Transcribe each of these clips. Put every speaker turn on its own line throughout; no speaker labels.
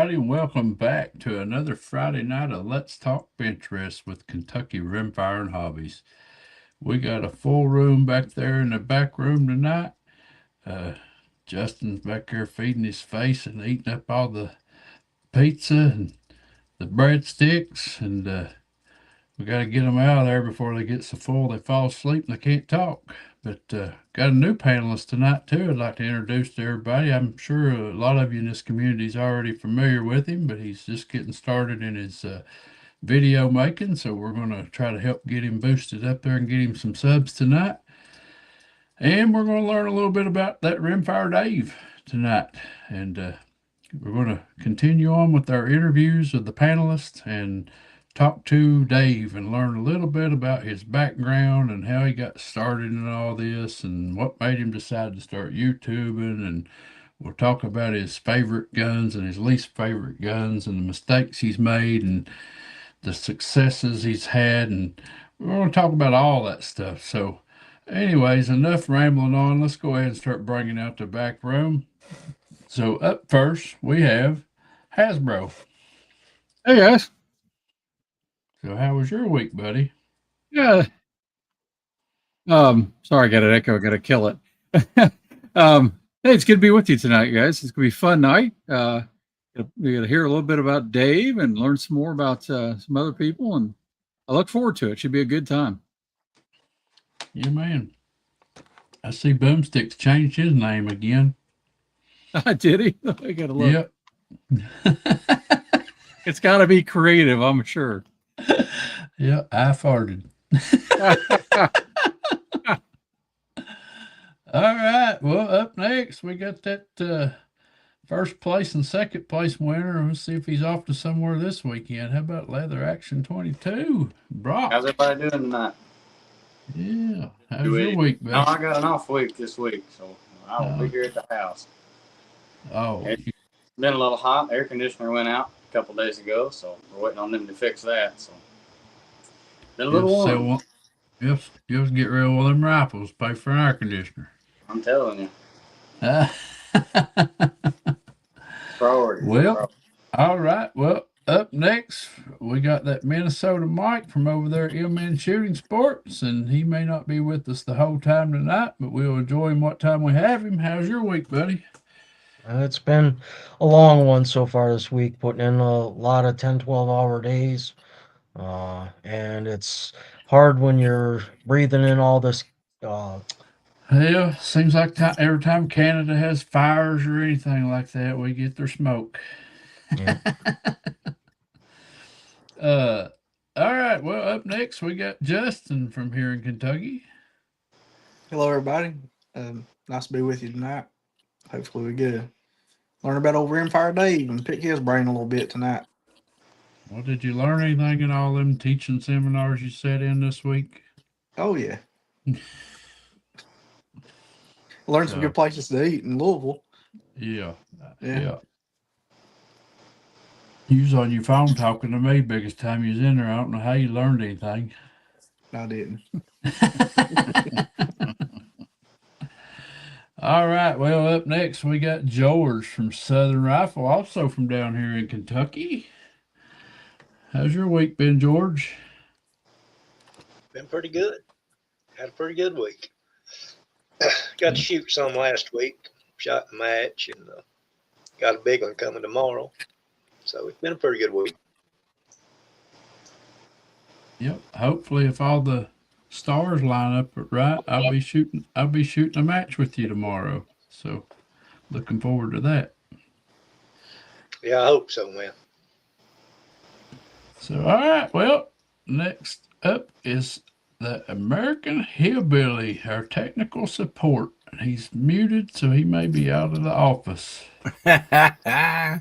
everybody, and welcome back to another Friday night of Let's Talk Benchrest with Kentucky Rimfire and Hobbies. We got a full room back there in the back room tonight. Uh, Justin's back there feeding his face and eating up all the pizza and the breadsticks, and we got to get them out of there before they get so full they fall asleep and they can't talk. But got a new panelist tonight too. I'd like to introduce to everybody. I'm sure a lot of you in this community is already familiar with him, but he's just getting started in his video making. So we're going to try to help get him boosted up there and get him some subs tonight. And we're going to learn a little bit about that Rimfire Dave tonight. And we're going to continue on with our interviews of the panelists and talk to Dave and learn a little bit about his background and how he got started in all this and what made him decide to start YouTubing. And we'll talk about his favorite guns and his least favorite guns and the mistakes he's made and the successes he's had. And we're going to talk about all that stuff. So, anyways, enough rambling on. Let's go ahead and start bringing out the back room. So, up first, we have Hasbro.
Hey guys.
So how was your week, buddy?
Yeah. Sorry, I got an echo. I got to kill it. Hey, it's good to be with you tonight, guys. It's gonna be a fun night. We're gonna hear a little bit about Dave and learn some more about some other people, and I look forward to it. Should be a good time.
Yeah, man. I see Boomstick's changed his name again.
Did he? I gotta look.
Yep.
It's got to be creative, I'm sure.
Yeah, I farted. All right. Well, up next, we got that first place and second place winner. Let's see if he's off to somewhere this weekend. How about Leather Action 22? Brock.
How's everybody doing tonight?
Yeah. How's your week, man?
No, I got an off week this week, so I will be here at the house.
Oh.
It's been a little hot. Air conditioner went out a couple days ago, so we're waiting on them to fix that. So been a little warm.
Just get rid of one of them rifles, pay for an air conditioner.
I'm telling you. Priority.
Well, all right. Well, up next, we got that Minnesota Mike from over there at MN Shooting Sports, and he may not be with us the whole time tonight, but we'll enjoy him what time we have him. How's your week, buddy?
It's been a long one so far this week, putting in a lot of 10, 12-hour days. And it's hard when you're breathing in all this.
Yeah, seems like every time Canada has fires or anything like that, we get their smoke.
Yeah.
All right. Well, up next, we got Justin from here in Kentucky.
Hello, everybody. Nice to be with you tonight. Hopefully we get to learn about old Rimfire Dave and pick his brain a little bit tonight.
Well, did you learn anything in all them teaching seminars you sat in this week?
Oh, yeah. Learned some good places to eat in Louisville.
Yeah. You was on your phone talking to me biggest time you was in there. I don't know how you learned anything.
I didn't.
All right. Well, up next, we got George from Southern Rifle, also from down here in Kentucky. How's your week been, George?
Been pretty good. Had a pretty good week. Got to shoot some last week. Shot a match and got a big one coming tomorrow. So it's been a pretty good week.
Yep. Hopefully, if all the stars line up right, I'll be shooting a match with you tomorrow. So looking forward to that.
Yeah, I hope so, man.
So all right, well, next up is the American Hillbilly, our technical support. He's muted, so he may be out of the office.
Now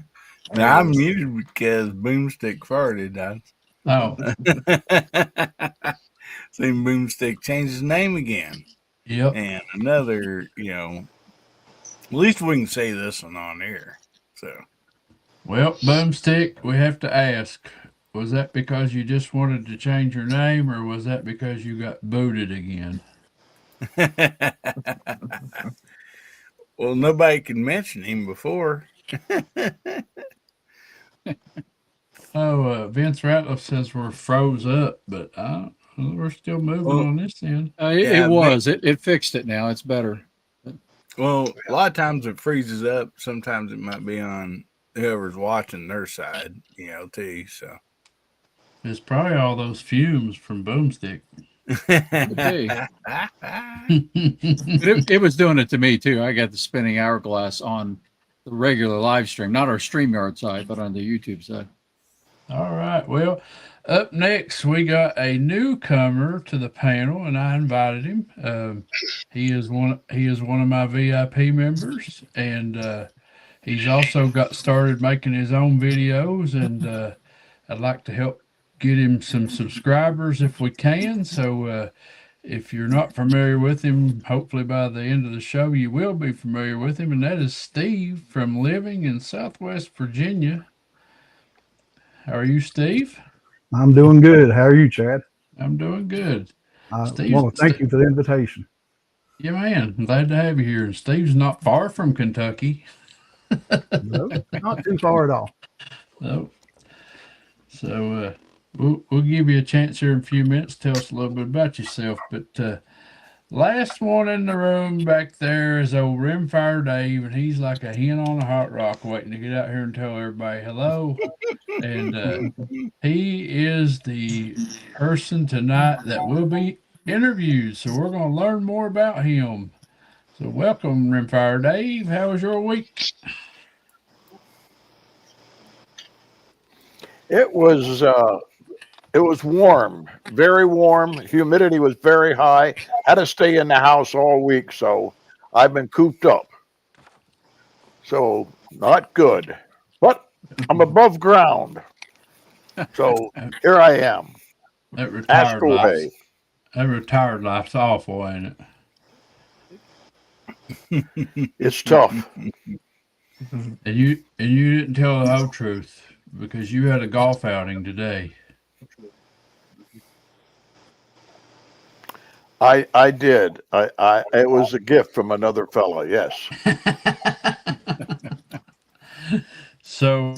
I'm muted because Boomstick farted.
Oh.
Seen Boomstick change his name again.
Yep.
And another, at least we can say this one on air. So,
well, Boomstick, we have to ask, was that because you just wanted to change your name, or was that because you got booted again?
Well, nobody could mention him before.
Oh, Vince Ratliff says we're froze up, but we're still moving
Well,
on this end.
It was. It fixed it now. It's better.
Well, a lot of times it freezes up. Sometimes it might be on whoever's watching their side, too. So
It's probably all those fumes from Boomstick.
Okay. It was doing it to me too. I got the spinning hourglass on the regular live stream, not our StreamYard side, but on the YouTube side.
All right. Well, up next we got a newcomer to the panel, and I invited him. He is one of my VIP members, and he's also got started making his own videos, and I'd like to help get him some subscribers if we can. So if you're not familiar with him, hopefully by the end of the show you will be familiar with him, and that is Steve from living in Southwest Virginia. How are you, Steve?
I'm doing good. How are you, Chad?
I'm doing good.
I want to thank you for the invitation.
Yeah, man. I'm glad to have you here. And Steve's not far from Kentucky.
No, not too far at all.
No. So we'll give you a chance here in a few minutes. Tell us a little bit about yourself. But last one in the room back there is old Rimfire Dave, and he's like a hen on a hot rock waiting to get out here and tell everybody hello. And he is the person tonight that will be interviewed. So we're going to learn more about him. So welcome, Rimfire Dave. How was your week?
It was warm, very warm. Humidity was very high. Had to stay in the house all week, so I've been cooped up. So not good, but I'm above ground. So here I am.
That retired
Astro Bay.
That retired life's awful, ain't it?
It's tough.
And you didn't tell the whole truth because you had a golf outing today.
I did. It was a gift from another fella. Yes.
So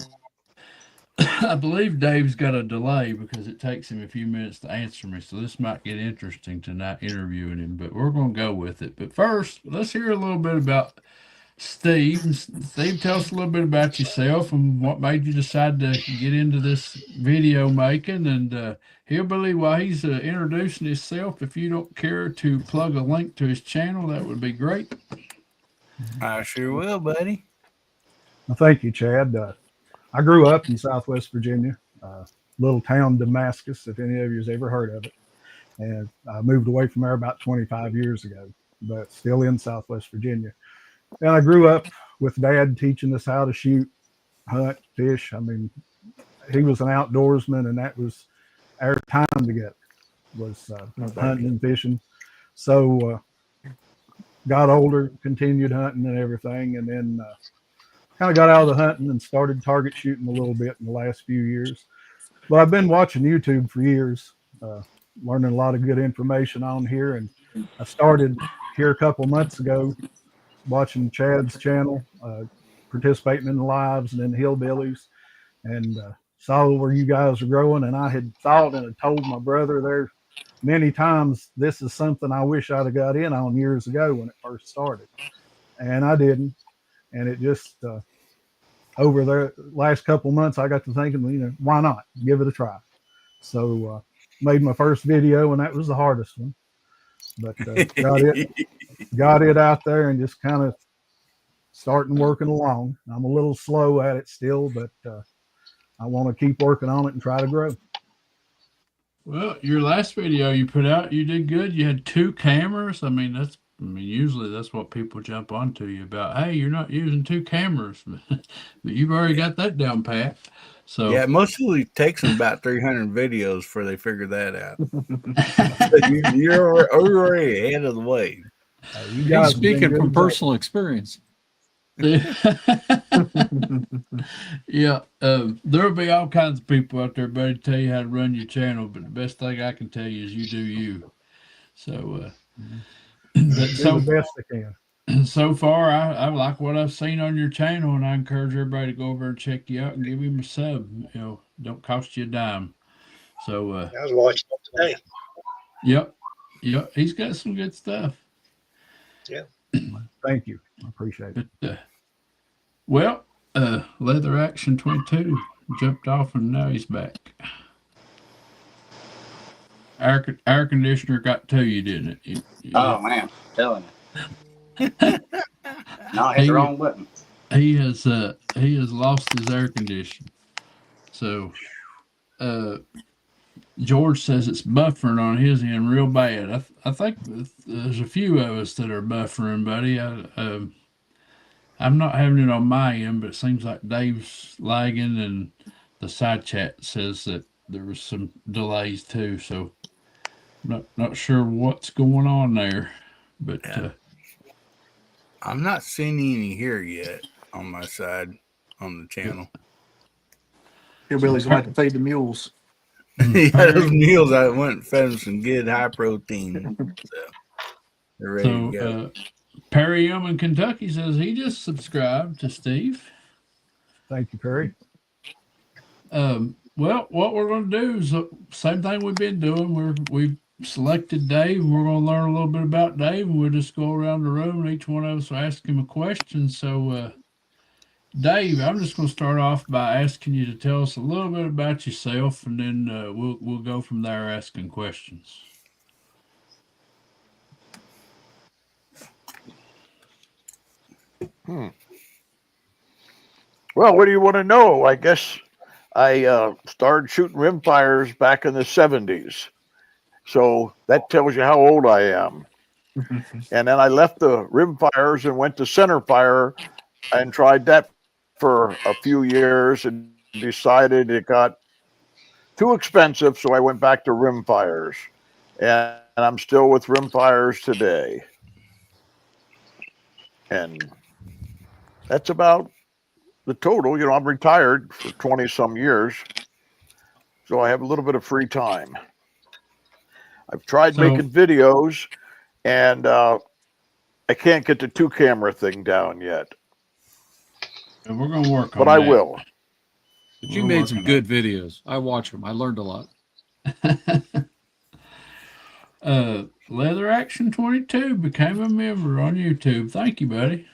I believe Dave's got a delay because it takes him a few minutes to answer me. So this might get interesting tonight interviewing him, but we're going to go with it. But first, let's hear a little bit about Steve. Steve, tell us a little bit about yourself and what made you decide to get into this video making. And Hillbilly, while he's introducing himself, if you don't care to plug a link to his channel, that would be great.
I sure will, buddy.
Well, thank you, Chad. I grew up in Southwest Virginia, little town Damascus, if any of you has ever heard of it. And I moved away from there about 25 years ago, but still in Southwest Virginia. And I grew up with Dad teaching us how to shoot, hunt, fish. I mean, he was an outdoorsman, and that was our time together, was hunting and fishing. So got older, continued hunting and everything, and then kind of got out of the hunting and started target shooting a little bit in the last few years. But I've been watching YouTube for years, learning a lot of good information on here. And I started here a couple months ago watching Chad's channel, participating in the lives and in the Hillbillies, and saw where you guys are growing. And I had thought and had told my brother there many times, this is something I wish I'd have got in on years ago when it first started. And I didn't. And it just, over the last couple months, I got to thinking, why not give it a try? So made my first video, and that was the hardest one. But got it out there and just kind of starting working along. I'm a little slow at it still, but I want to keep working on it and try to grow.
Well, your last video you put out, you did good. You had 2 cameras. I mean, usually that's what people jump onto you about. Hey, you're not using 2 cameras, but you've already got that down pat. So
yeah, it mostly takes them about 300 videos before they figure that out. So you're already ahead of the wave.
He's speaking from personal experience.
Yeah, there'll be all kinds of people out there, buddy, to tell you how to run your channel, but the best thing I can tell you is you do you. So,
Do the best I can.
so far, I like what I've seen on your channel, and I encourage everybody to go over and check you out and give him a sub. Don't cost you a dime. So,
I was watching it today.
yep, he's got some good stuff.
Yeah.
Thank you. I appreciate it.
But well, Leather Action 22 jumped off, and now he's back. Air conditioner got to you, didn't it?
Oh man, I'm telling you. No, I hit the wrong button.
He has lost his air conditioner. So George says it's buffering on his end real bad. I think there's a few of us that are buffering, buddy. I'm not having it on my end, but it seems like Dave's lagging, and the side chat says that there was some delays too. So not sure what's going on there, but
I'm not seeing any here yet on my side on the channel.
Hillbilly's gonna have to feed the mules.
Yeah, those meals I went and fed them some good high protein. So they're ready to go.
Perry in Kentucky says he just subscribed to Steve.
Thank you, Perry.
Well, what we're going to do is the same thing we've been doing. We've selected Dave. We're going to learn a little bit about Dave, and we'll just go around the room, and each one of us will ask him a question. So, Dave, I'm just going to start off by asking you to tell us a little bit about yourself, and then we'll go from there asking questions.
Well, what do you want to know? I guess I started shooting rimfires back in the 70s. So that tells you how old I am. And then I left the rimfires and went to centerfire and tried that for a few years and decided it got too expensive. So I went back to rimfires. And I'm still with rimfires today. And that's about the total. I'm retired for 20 some years, so I have a little bit of free time. I've tried making videos, and I can't get the 2-camera thing down yet.
And we're going to work on
but
that.
I will.
But you made some good videos. I watch them. I learned a lot.
Leather Action 22 became a member on YouTube. Thank you, buddy.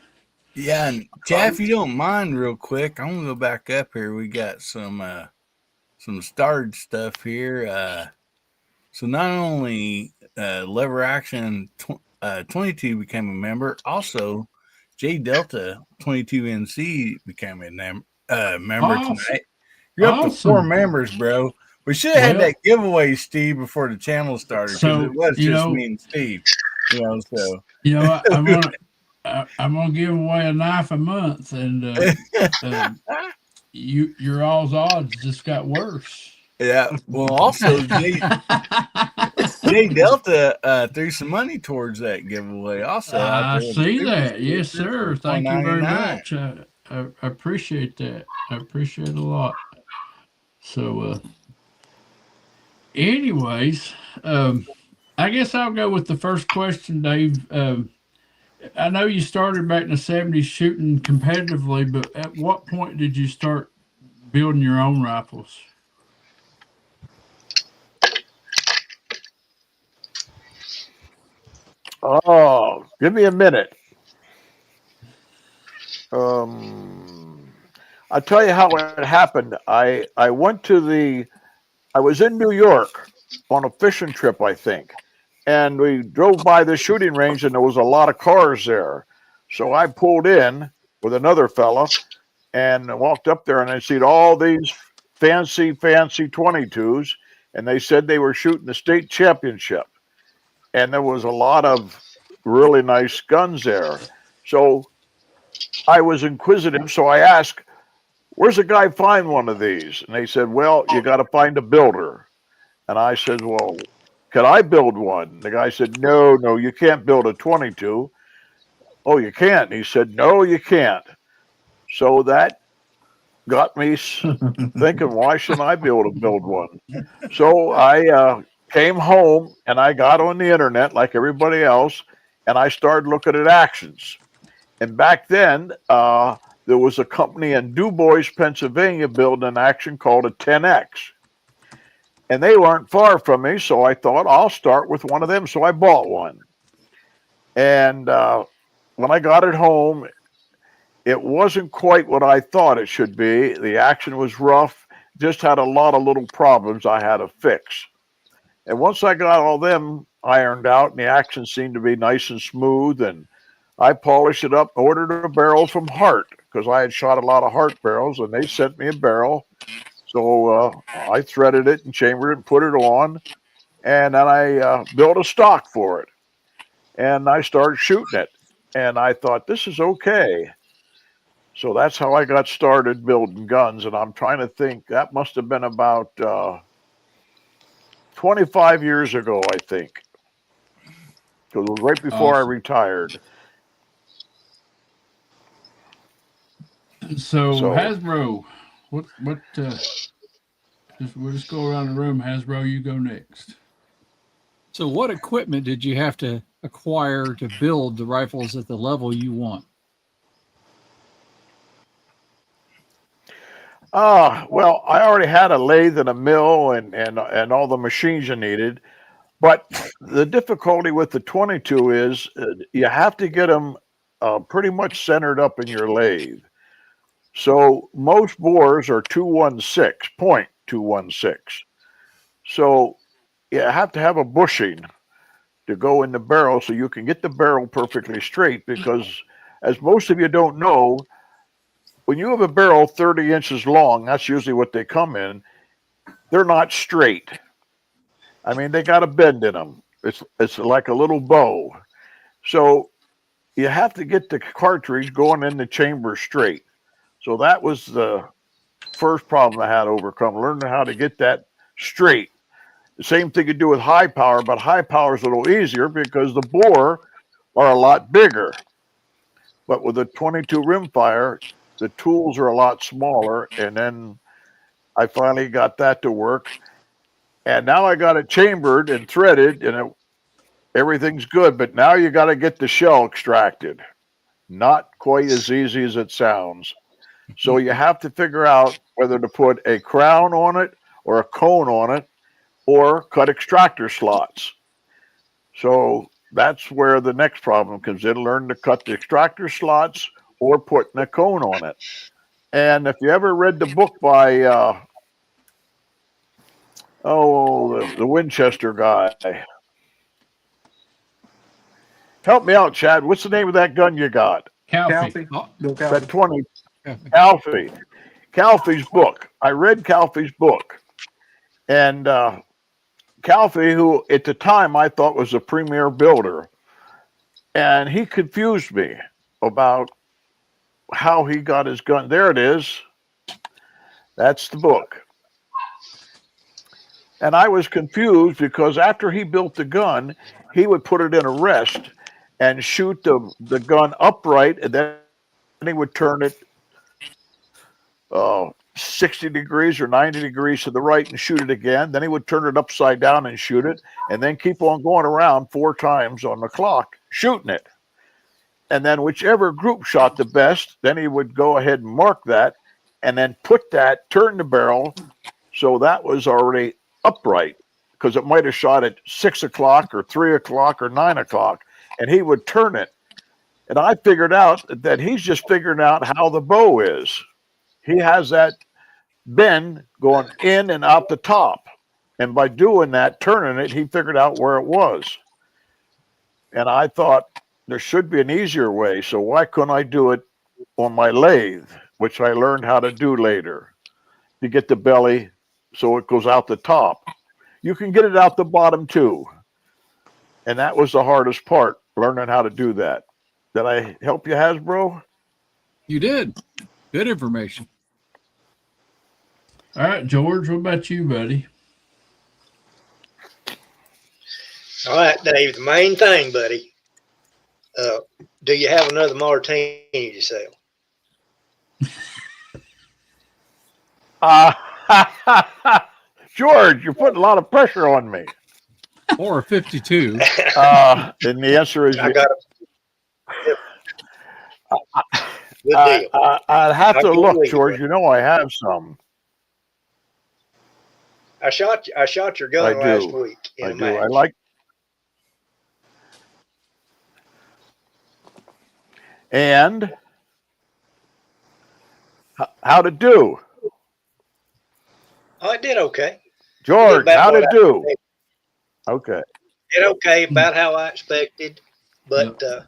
Yeah, and Jeff, if you don't mind, real quick, I'm gonna go back up here. We got some starred stuff here. So not only Lever Action 22 became a member, also J Delta 22NC became a member tonight. You're up to 4 members, bro. We should have had that giveaway, Steve, before the channel started, because it was just me and Steve. So
I'm gonna give away a knife a month, and your all's odds just got worse.
Yeah. Well, also J Delta threw some money towards that giveaway. Also,
I see that. Yes, sir. Thank you very much. I appreciate that. I appreciate it a lot. So, anyways, I guess I'll go with the first question, Dave. I know you started back in the 70s shooting competitively, but at what point did you start building your own rifles?
Oh, give me a minute. I'll tell you how it happened. I was in New York on a fishing trip, I think. And we drove by the shooting range, and there was a lot of cars there. So I pulled in with another fella and walked up there, and I seen all these fancy 22s, and they said they were shooting the state championship. And there was a lot of really nice guns there. So I was inquisitive, so I asked, where's a guy find one of these? And they said, well, you got to find a builder. And I said, well, can I build one? The guy said, no, you can't build a 22. Oh, you can't? He said, no, you can't. So that got me thinking, why shouldn't I be able to build one? So I came home and I got on the internet like everybody else, and I started looking at actions. And back then, there was a company in DuBois, Pennsylvania, building an action called a 10X. And they weren't far from me, so I thought I'll start with one of them. So I bought one. And when I got it home, it wasn't quite what I thought it should be. The action was rough, just had a lot of little problems I had to fix. And once I got all them ironed out and the action seemed to be nice and smooth, and I polished it up, ordered a barrel from Hart because I had shot a lot of Hart barrels, and they sent me a barrel. So I threaded it and chambered it and put it on, and then I built a stock for it. And I started shooting it, and I thought, this is okay. So that's how I got started building guns, and I'm trying to think, that must have been about 25 years ago, I think. So it was right before I retired.
So Hasbro, we'll just go around the room. Hasbro, you go next.
So what equipment did you have to acquire to build the rifles at the level you want?
Well, I already had a lathe and a mill and all the machines you needed. But the difficulty with the 22 is you have to get them pretty much centered up in your lathe. So most bores are 216.216. So you have to have a bushing to go in the barrel so you can get the barrel perfectly straight, because as most of you don't know, when you have a barrel 30 inches long, that's usually what they come in, they're not straight. I mean, they got a bend in them. It's like a little bow. So you have to get the cartridge going in the chamber straight. So that was the first problem I had to overcome, learning how to get that straight. The same thing you do with high power, but high power is a little easier because the bore are a lot bigger. But with a 22 rimfire, the tools are a lot smaller. And then I finally got that to work. And now I got it chambered and threaded, and everything's good. But now you got to get the shell extracted. Not quite as easy as it sounds. So you have to figure out whether to put a crown on it or a cone on it, or cut extractor slots. So that's where the next problem comes in. Learn to cut the extractor slots or putting a cone on it. And if you ever read the book by the Winchester guy, help me out, Chad. What's the name of that gun you got?
Calfee.
That 20 Calfee. Calfee's book. I read Calfee's book, and Calfee, who at the time I thought was a premier builder, and he confused me about how he got his gun. There it is. That's the book. And I was confused because after he built the gun, he would put it in a rest and shoot the gun upright, and then he would turn it 60 degrees or 90 degrees to the right and shoot it again. Then he would turn it upside down and shoot it, and then keep on going around 4 times on the clock shooting it. And then whichever group shot the best, then he would go ahead and mark that, and then turn the barrel so that was already upright, because it might have shot at 6 o'clock or 3 o'clock or 9 o'clock, and he would turn it. And I figured out that he's just figuring out how the bow is. He has that bend going in and out the top. And by doing that, turning it, he figured out where it was. And I thought there should be an easier way. So why couldn't I do it on my lathe, which I learned how to do later, to get the belly so it goes out the top. You can get it out the bottom too. And that was the hardest part, learning how to do that. Did I help you, Hasbro?
You did. Good information.
All right, George, what about you, buddy?
All right, Dave, the main thing, buddy. Do you have another martini to sell?
George, you're putting a lot of pressure on me.
Or 52.
And the answer is
Good deal.
I'd have
I
to
agree
look,
with you,
George.
bro.
You know I have some.
I shot your
I
gun last
do.
week in
I
a
do.
match.
I like. And how'd it do?
Oh, I did okay.
George,
about
how'd
what
it
I
do?
expected.
Okay.
Did okay, about how I expected, but
Yep.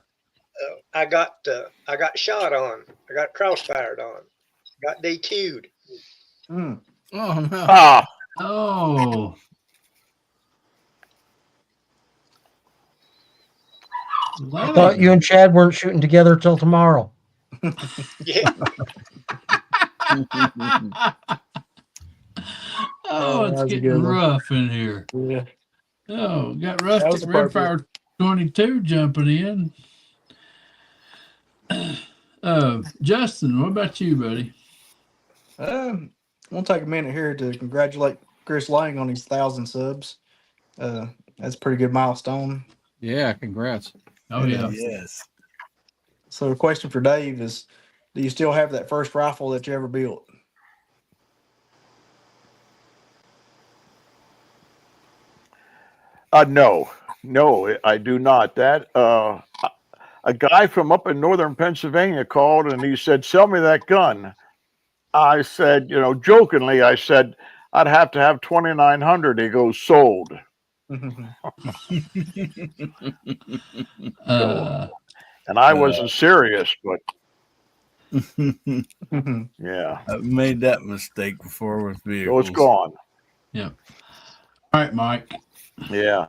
I got shot on. I got crossfired on. Got DQ'd.
Mm.
Oh no.
Ah,
Oh,
I thought you and Chad weren't shooting together till tomorrow.
Yeah.
Oh, it's
That was a
getting
good one.
rough in here.
Yeah.
Oh, got
That
Rustic
was appropriate.
Rimfire 22 jumping in. Justin, what about you, buddy?
We'll take a minute here to congratulate Chris Lang on his 1,000 subs. That's a pretty good milestone.
Yeah, congrats.
Oh,
And,
yeah.
Yes.
So the question for Dave is, do you still have that first rifle that you ever built?
no, I do not. That a guy from up in northern Pennsylvania called and he said, "Sell me that gun." I said, jokingly, I said, "I'd have to have 2,900." He goes, "Sold."
Uh,
And I wasn't serious, but
Mm-hmm.
yeah.
I've made that mistake before with
So
vehicles.
it's gone.
yeah. All right, Mike.
Yeah.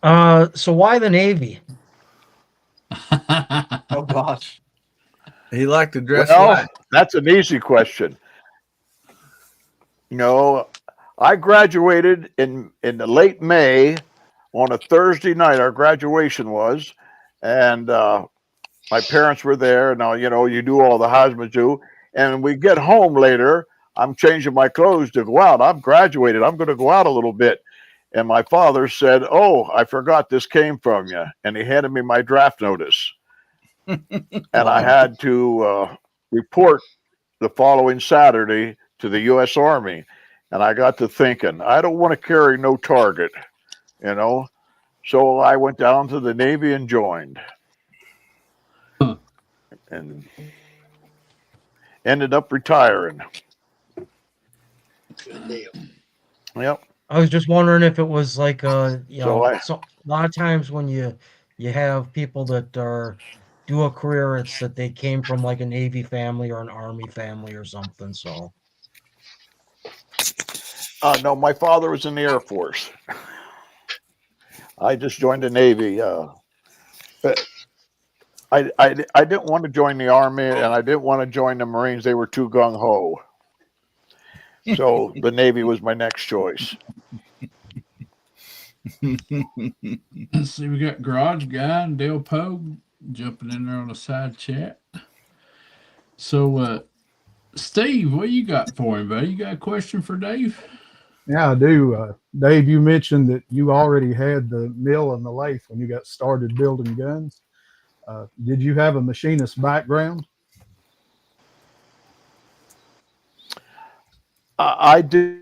So why the Navy?
Oh gosh.
He liked to dress
Well,
white.
that's an easy question. I graduated in the late May on a Thursday night. Our graduation was, and my parents were there. Now you do all the husbands do, and we get home later. I'm changing my clothes to go out. I'm graduated. I'm going to go out a little bit. And my father said, "Oh, I forgot this came from you," and he handed me my draft notice, and I had to report the following Saturday to the U.S. Army. And I got to thinking, I don't want to carry no target, you know. So I went down to the Navy and joined, and ended up retiring.
Good deal.
Yep.
I was just wondering if it was like
So
a lot of times when you have people that do a career, it's that they came from like a Navy family or an Army family or something. So
no, my father was in the Air Force. I just joined the Navy. I didn't want to join the Army, and I didn't want to join the Marines. They were too gung ho. So the Navy was my next choice.
Let's see, we got Garage Guy and Dale Pogue jumping in there on the side chat. So, Steve, what you got for him, buddy? You got a question for Dave?
Yeah, I do. Dave, you mentioned that you already had the mill and the lathe when you got started building guns. Did you have a machinist background?
I did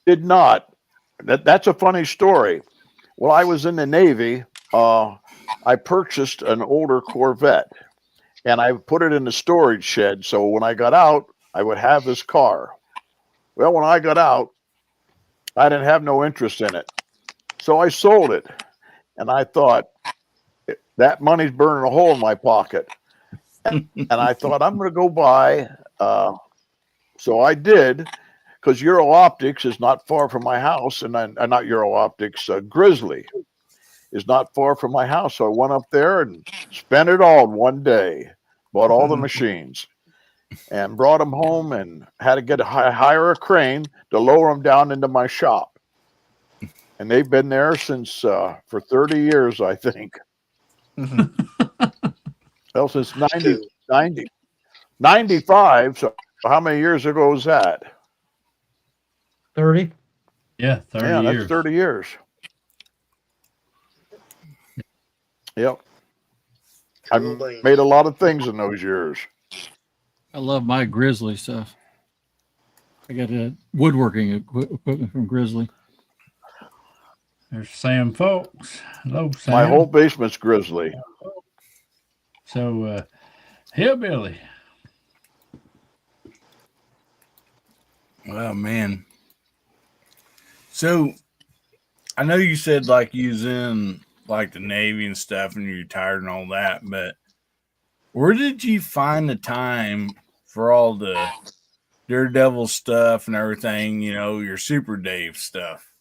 not. That's a funny story. While I was in the Navy, I purchased an older Corvette and I put it in the storage shed. So when I got out, I would have this car. Well, when I got out, I didn't have no interest in it. So I sold it. And I thought, that money's burning a hole in my pocket. And I thought, I'm going to go buy. So I did, because Euro Optics is not far from my house. And not Euro Optics, Grizzly is not far from my house. So I went up there and spent it all in one day. Bought all the machines and brought them home and had to hire a crane to lower them down into my shop. And they've been there since for 30 years, I think. Well, since 95. So how many years ago was that?
30.
Yeah, 30
Yeah,
years.
that's 30 years. Yep. I
Cool beans.
made a lot of things in those years.
I love my Grizzly stuff. I got woodworking equipment from Grizzly.
There's Sam Folks. Hello, Sam.
My whole basement's Grizzly.
So, Hillbilly.
Well, man. So, I know you said like you was in like the Navy and stuff and you're retired and all that, but where did you find the time for all the Daredevil stuff and everything, you know, your Super Dave stuff?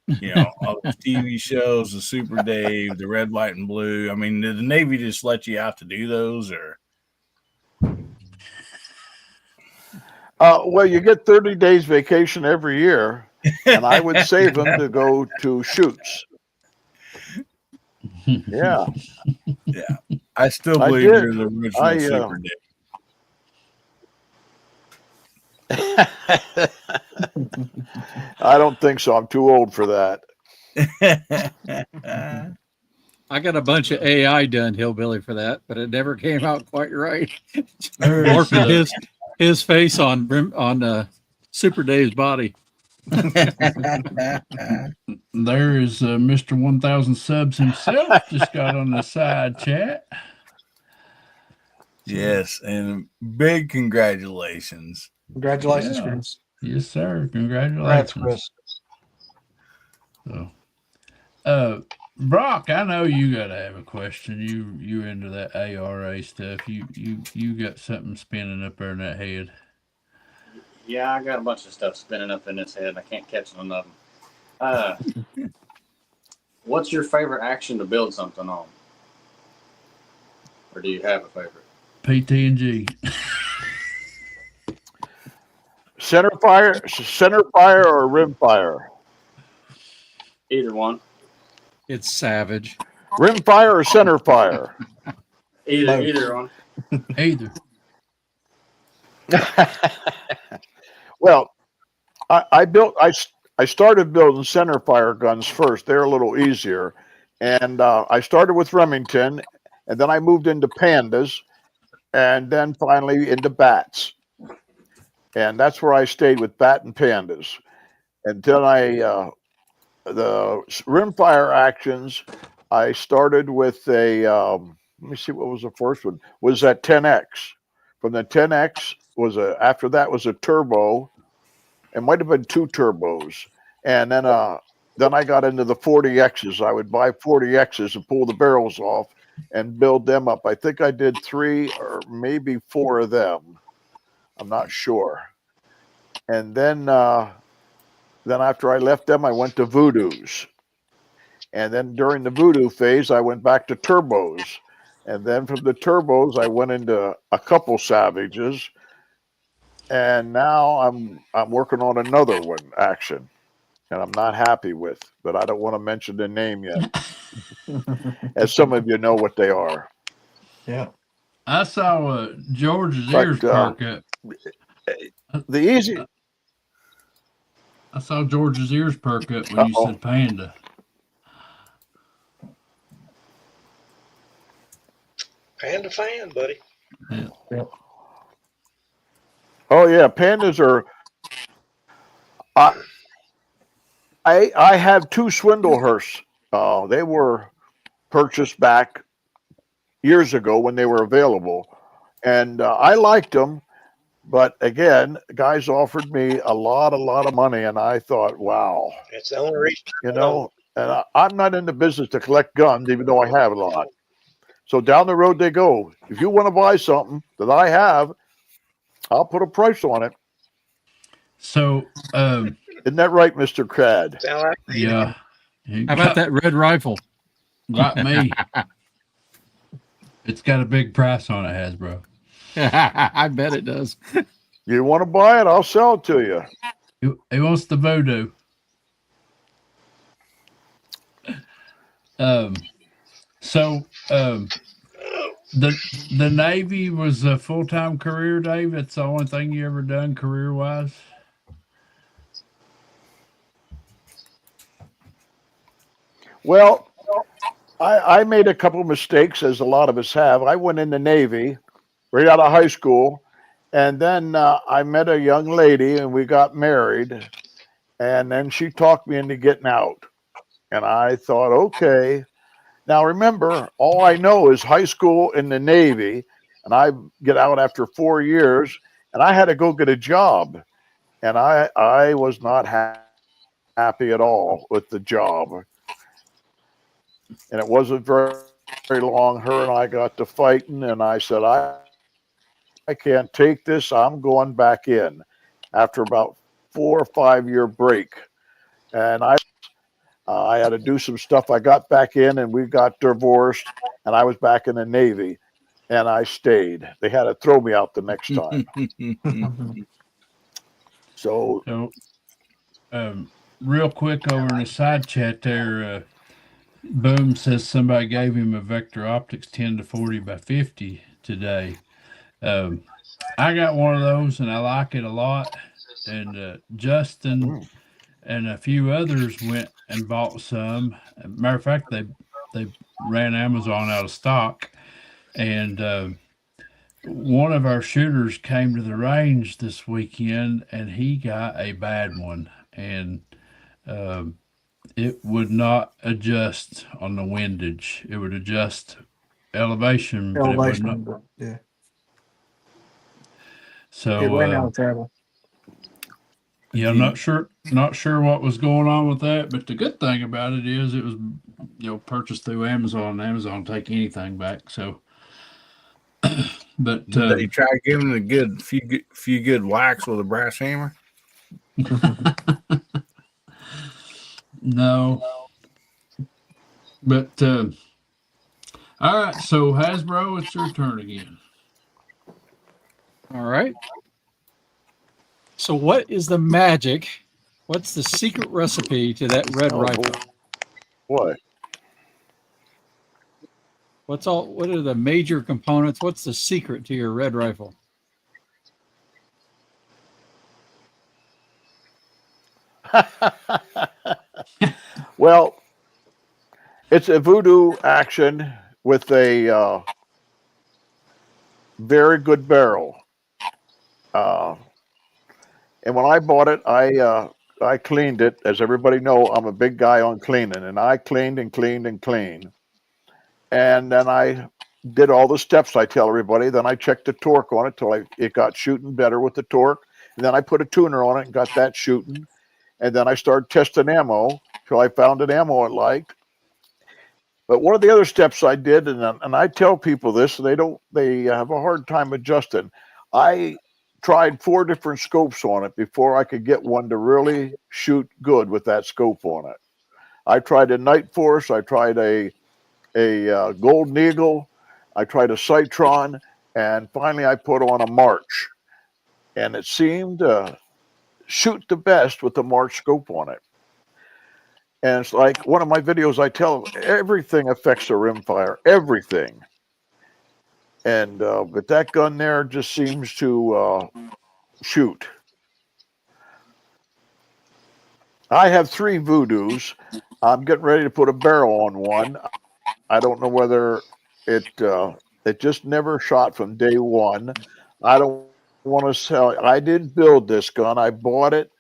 You know, all the TV shows, the Super Dave, the Red, White, and Blue. I mean, did the Navy just let you out to do those, or?
Well, you get 30 days vacation every year, and I would save them to go to shoots. Yeah.
Yeah. I still
I
believe
did.
you're the original Super Dave.
I don't think so. I'm too old for that.
I got a bunch of AI done, Hillbilly, for that, but it never came out quite right.
There's,
Morphed his face on Super Dave's body.
there is Mr. 1000 Subs himself just got on the side chat.
Yes, and big congratulations.
Congratulations,
Yeah.
Chris.
Yes, sir.
Congrats,
Congratulations.
Chris.
So, Brock, I know you got to have a question. You into that ARA stuff? You got something spinning up there in that head?
Yeah, I got a bunch of stuff spinning up in his head. I can't catch none of them. What's your favorite action to build something on? Or do you have a favorite?
PT&G.
Center fire, or rimfire?
Either one.
It's savage.
Rimfire or center fire?
Either one.
Either.
Well, I started building center fire guns first. They're a little easier, and I started with Remington, and then I moved into pandas, and then finally into bats, and that's where I stayed with bat and pandas until the rimfire actions. I started with a let me see, what was the first one? Was that 10X? From the 10X after that was a turbo. It might have been 2 turbos, and then I got into the 40Xs. I would buy 40Xs and pull the barrels off and build them up. I think I did 3 or maybe 4 of them. I'm not sure. And then after I left them, I went to Voodoos. And then during the Voodoo phase, I went back to turbos. And then from the turbos, I went into a couple Savages. And now I'm working on another one, action, and I'm not happy with, but I don't want to mention the name yet, as some of you know what they are.
Yeah.
I saw George's ears perk up.
The easy.
I saw George's ears perk up when you said panda.
Panda fan, buddy.
Yeah.
Yep.
Oh yeah, pandas are. I have 2 Swindlehursts. They were purchased back years ago when they were available, and I liked them. But again, guys offered me a lot of money, and I thought, wow,
That's the only reason.
you know. And I'm not in the business to collect guns, even though I have a lot. So down the road they go. If you want to buy something that I have, I'll put a price on it.
So,
Isn't that right, Mr. Crad?
Sound like
yeah.
How about that red rifle?
Got me. It's got a big price on it, Hasbro.
I bet it does.
You want to buy it? I'll sell it to you.
He wants the voodoo. The Navy was a full-time career, Dave. That's the only thing you ever done career-wise.
Well, I made a couple of mistakes, as a lot of us have. I went in the Navy right out of high school, and then I met a young lady, and we got married, and then she talked me into getting out, and I thought, okay. Now remember, all I know is high school in the Navy, and I get out after 4 years, and I had to go get a job, and I was not happy at all with the job, and it wasn't very long. Her and I got to fighting, and I said, I can't take this. I'm going back in after about 4 or 5 year break, and I had to do some stuff. I got back in, and we got divorced, and I was back in the Navy, and I stayed. They had to throw me out the next time. So,
So, real quick over in the side chat there, Boom says somebody gave him a Vector Optics 10 to 40 by 50 today. I got one of those and I like it a lot. And Justin and a few others went and bought some. Matter of fact, they ran Amazon out of stock. And one of our shooters came to the range this weekend and he got a bad one. And it would not adjust on the windage. It would adjust elevation, but it would not.
Elevation, yeah.
So
It ran out of travel.
yeah, I'm not sure what was going on with that, but the good thing about it is it was purchased through Amazon. Amazon take anything back. So, but
Did they try giving it a few good whacks with a brass hammer?
no. But all right, so Hasbro, it's your turn again.
All right. So what is the magic? What's the secret recipe to that red rifle?
What?
What are the major components? What's the secret to your red rifle?
Well, it's a voodoo action with a very good barrel. And when I bought it, I cleaned it. As everybody know, I'm a big guy on cleaning, and I cleaned and cleaned and cleaned. And then I did all the steps I tell everybody. Then I checked the torque on it till it got shooting better with the torque. And then I put a tuner on it and got that shooting. And then I started testing ammo till I found an ammo I liked. But one of the other steps I did, and I tell people this, they have a hard time adjusting. I tried 4 different scopes on it before I could get one to really shoot good with that scope on it. I tried a Night Force, I tried a Golden Eagle, I tried a Citron, and finally I put on a March. And it seemed to shoot the best with the March scope on it. And it's like one of my videos, I tell them everything affects a rimfire, everything. And but that gun there just seems to shoot. I have 3 voodoos. I'm getting ready to put a barrel on one. I don't know whether it just never shot from day one. I don't want to sell. I didn't build this gun. I bought it.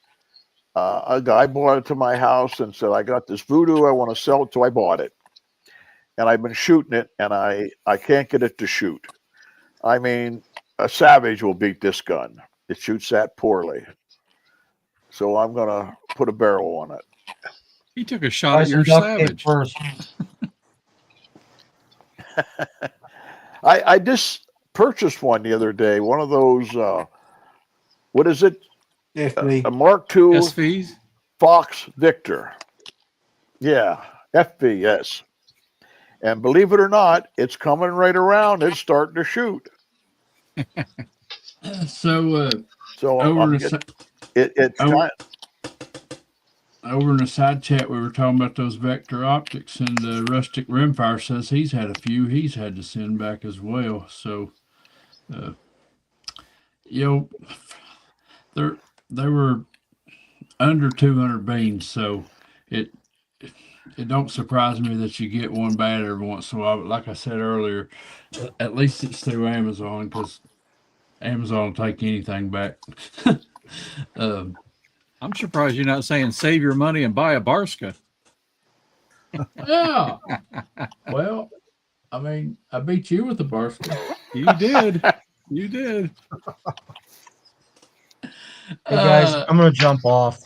A guy brought it to my house and said, I got this voodoo, I want to sell it, so I bought it. And I've been shooting it, and I can't get it to shoot. I mean, a Savage will beat this gun. It shoots that poorly. So I'm going to put a barrel on it.
He took a shot at your Savage.
First.
I just purchased one the other day, one of those, what is it?
FV.
A Mark II
SVs?
Fox Victor. Yeah, FV, yes. And believe it or not, it's coming right around. It's starting to shoot.
So
over
in the side chat, we were talking about those Vector Optics, and Rustic Rimfire says he's had a few he's had to send back as well. So, they were under 200 beans, so it it don't surprise me that you get one bad every once in a while. But like I said earlier, at least it's through Amazon because Amazon will take anything back. um,
I'm surprised you're not saying save your money and buy a Barska.
yeah. Well, I mean, I beat you with the Barska.
You did. You did.
Hey guys, I'm gonna jump off.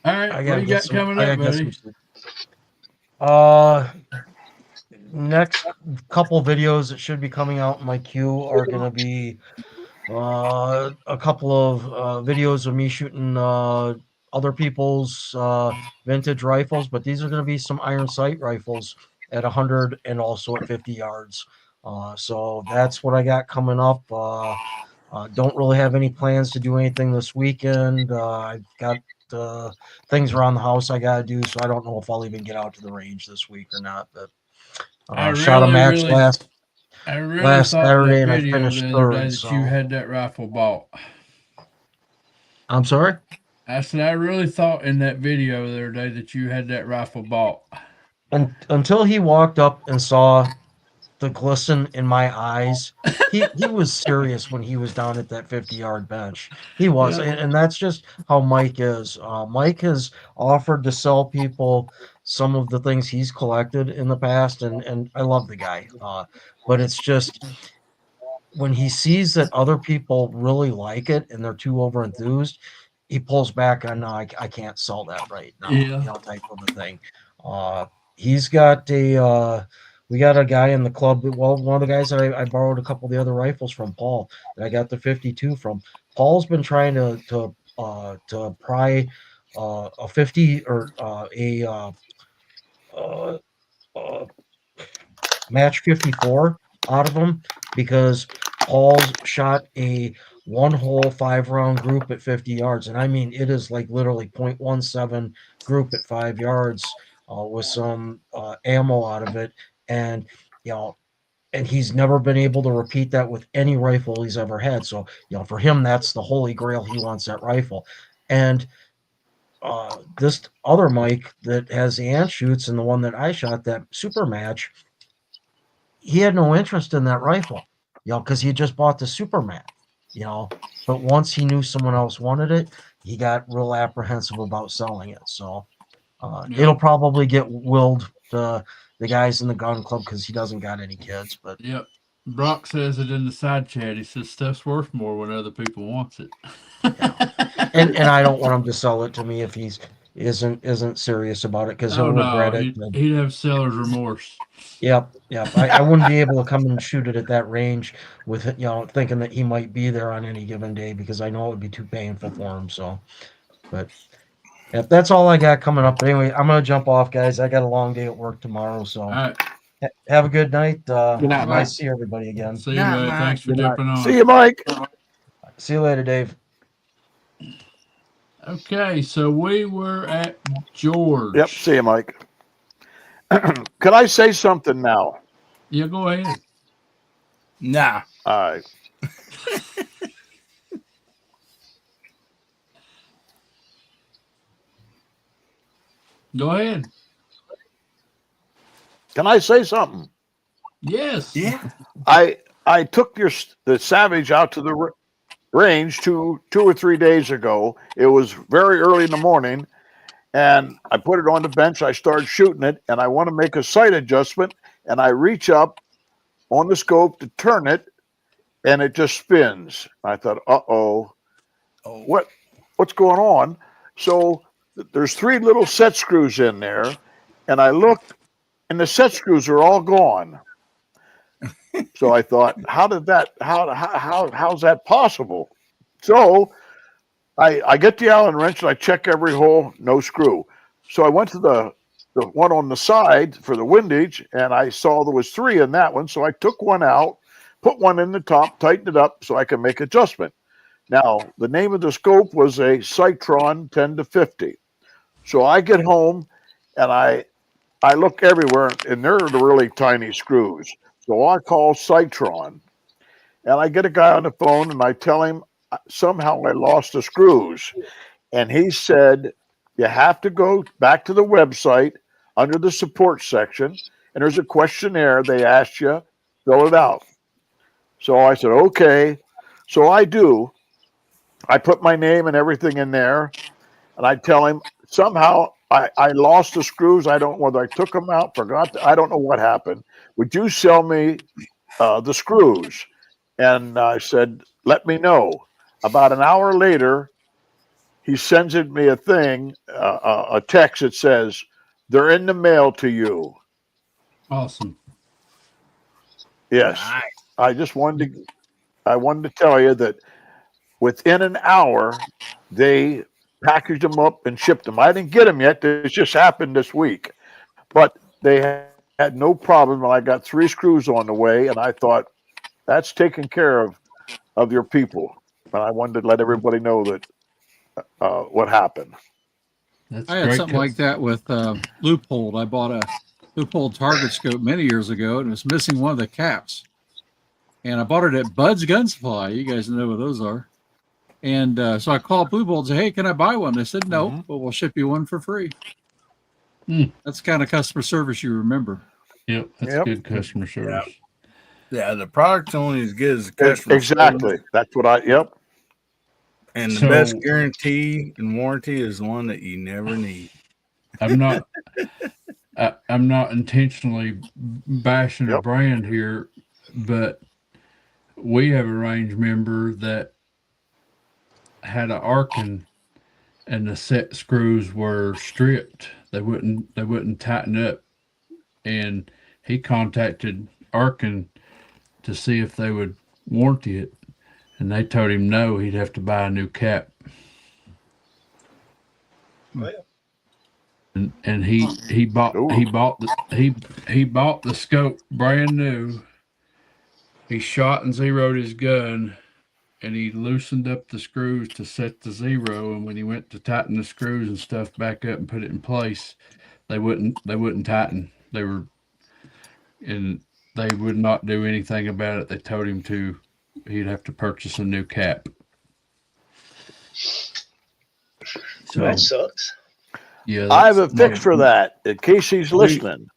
All right, what you got coming up, buddy?
Next couple videos that should be coming out in my queue are gonna be a couple of videos of me shooting other people's vintage rifles, but these are gonna be some iron sight rifles at 100 and also at 50 yards. So that's what I got coming up. Don't really have any plans to do anything this weekend. I've got things around the house I got to do, so I don't know if I'll even get out to the range this week or not. But shot a match last Saturday and I finished third.
That you had that rifle bought.
I'm sorry?
I said I really thought in that video the other day that you had that rifle bought.
Until he walked up and saw the glisten in my eyes, he was serious when he was down at that 50-yard bench. He was,
Yeah.
and that's just how Mike is. Mike has offered to sell people some of the things he's collected in the past, and I love the guy. But it's just when he sees that other people really like it and they're too over enthused, he pulls back on, no, I can't sell that right now, type of a thing. He's got we got a guy in the club. Well, one of the guys that I borrowed a couple of the other rifles from, Paul, that I got the 52 from. Paul's been trying to pry a 50 or match 54 out of him because Paul's shot a one-hole 5-round group at 50 yards, and I mean it is like literally 0.17 group at 5 yards with some ammo out of it, and and he's never been able to repeat that with any rifle he's ever had. So for him, that's the holy grail. He wants that rifle, and this other Mike that has the ant shoots and the one that I shot, that super match, he had no interest in that rifle, because he had just bought the Superman, but once he knew someone else wanted it, he got real apprehensive about selling it. So it'll probably get willed to the guys in the gun club because he doesn't got any kids. But
yep. Brock says it in the side chat. He says stuff's worth more when other people wants it.
and I don't want him to sell it to me if he's isn't serious about it because he'll regret it.
He'd have seller's remorse.
Yep. I wouldn't be able to come and shoot it at that range with thinking that he might be there on any given day because I know it would be too painful for him. So, but that's all I got coming up. But anyway, I'm gonna jump off, guys. I got a long day at work tomorrow. So,
all right.
Have a good night.
Good night,
nice to see everybody again.
See you, buddy. Thanks for jumping on.
See you, Mike.
See you later, Dave.
Okay, so we were at George.
Yep. See you, Mike. Can I say something now?
Yeah, go ahead.
Nah.
All right.
Go ahead.
Can I say something?
Yes.
Yeah.
I took the Savage out to the range two or 3 days ago. It was very early in the morning, and I put it on the bench. I started shooting it, and I want to make a sight adjustment, and I reach up on the scope to turn it, and it just spins. I thought, what's going on? So there's 3 little set screws in there, and I looked, and the set screws are all gone. So I thought, how's that possible? So I get the Allen wrench and I check every hole, no screw. So I went to the one on the side for the windage, and I saw there was 3 in that one. So I took one out, put one in the top, tightened it up so I can make adjustment. Now, the name of the scope was a Citron 10 to 50. So I get home and I look everywhere, and they're the really tiny screws. So I call Citron, and I get a guy on the phone, and I tell him somehow I lost the screws. And he said, you have to go back to the website, under the support section, and there's a questionnaire they asked you, fill it out. So I said, okay. So I do. I put my name and everything in there, and I tell him somehow I lost the screws. I don't know whether I took them out, forgot. I don't know what happened. Would you sell me the screws? And I said, let me know. About an hour later, he sends me a thing, a text that says, they're in the mail to you.
Awesome.
Yes.
Nice.
I wanted to tell you that within an hour, they packaged them up and shipped them. I didn't get them yet. This just happened this week. But they had no problem. And I got 3 screws on the way, and I thought, that's taken care of your people. And I wanted to let everybody know that what happened.
That's
I had
great.
something like that with Loophole. I bought a Loophole target scope many years ago, and it was missing one of the caps. And I bought it at Bud's Gun Supply. You guys know what those are. And so I called Loophole and said, hey, can I buy one? They said, no, but we'll ship you one for free. That's the kind of customer service you remember.
Yep, that's good customer service.
Yeah, the product's only as good as the customer
Exactly.
service.
That's what Yep.
And the
So-
best guarantee and warranty is the one that you never need.
I'm not intentionally bashing a brand here, but we have a range member that had an Arkin and the set screws were stripped. They wouldn't tighten up, and he contacted Arkin to see if they would warranty it, and they told him no, he'd have to buy a new cap.
Well,
And he bought the scope brand new. He shot and zeroed his gun, and he loosened up the screws to set the zero. And when he went to tighten the screws and stuff back up and put it in place, they wouldn't tighten. They would not do anything about it. They told him he'd have to purchase a new cap. So
that sucks.
yeah,
I have a fix for that in case he's listening.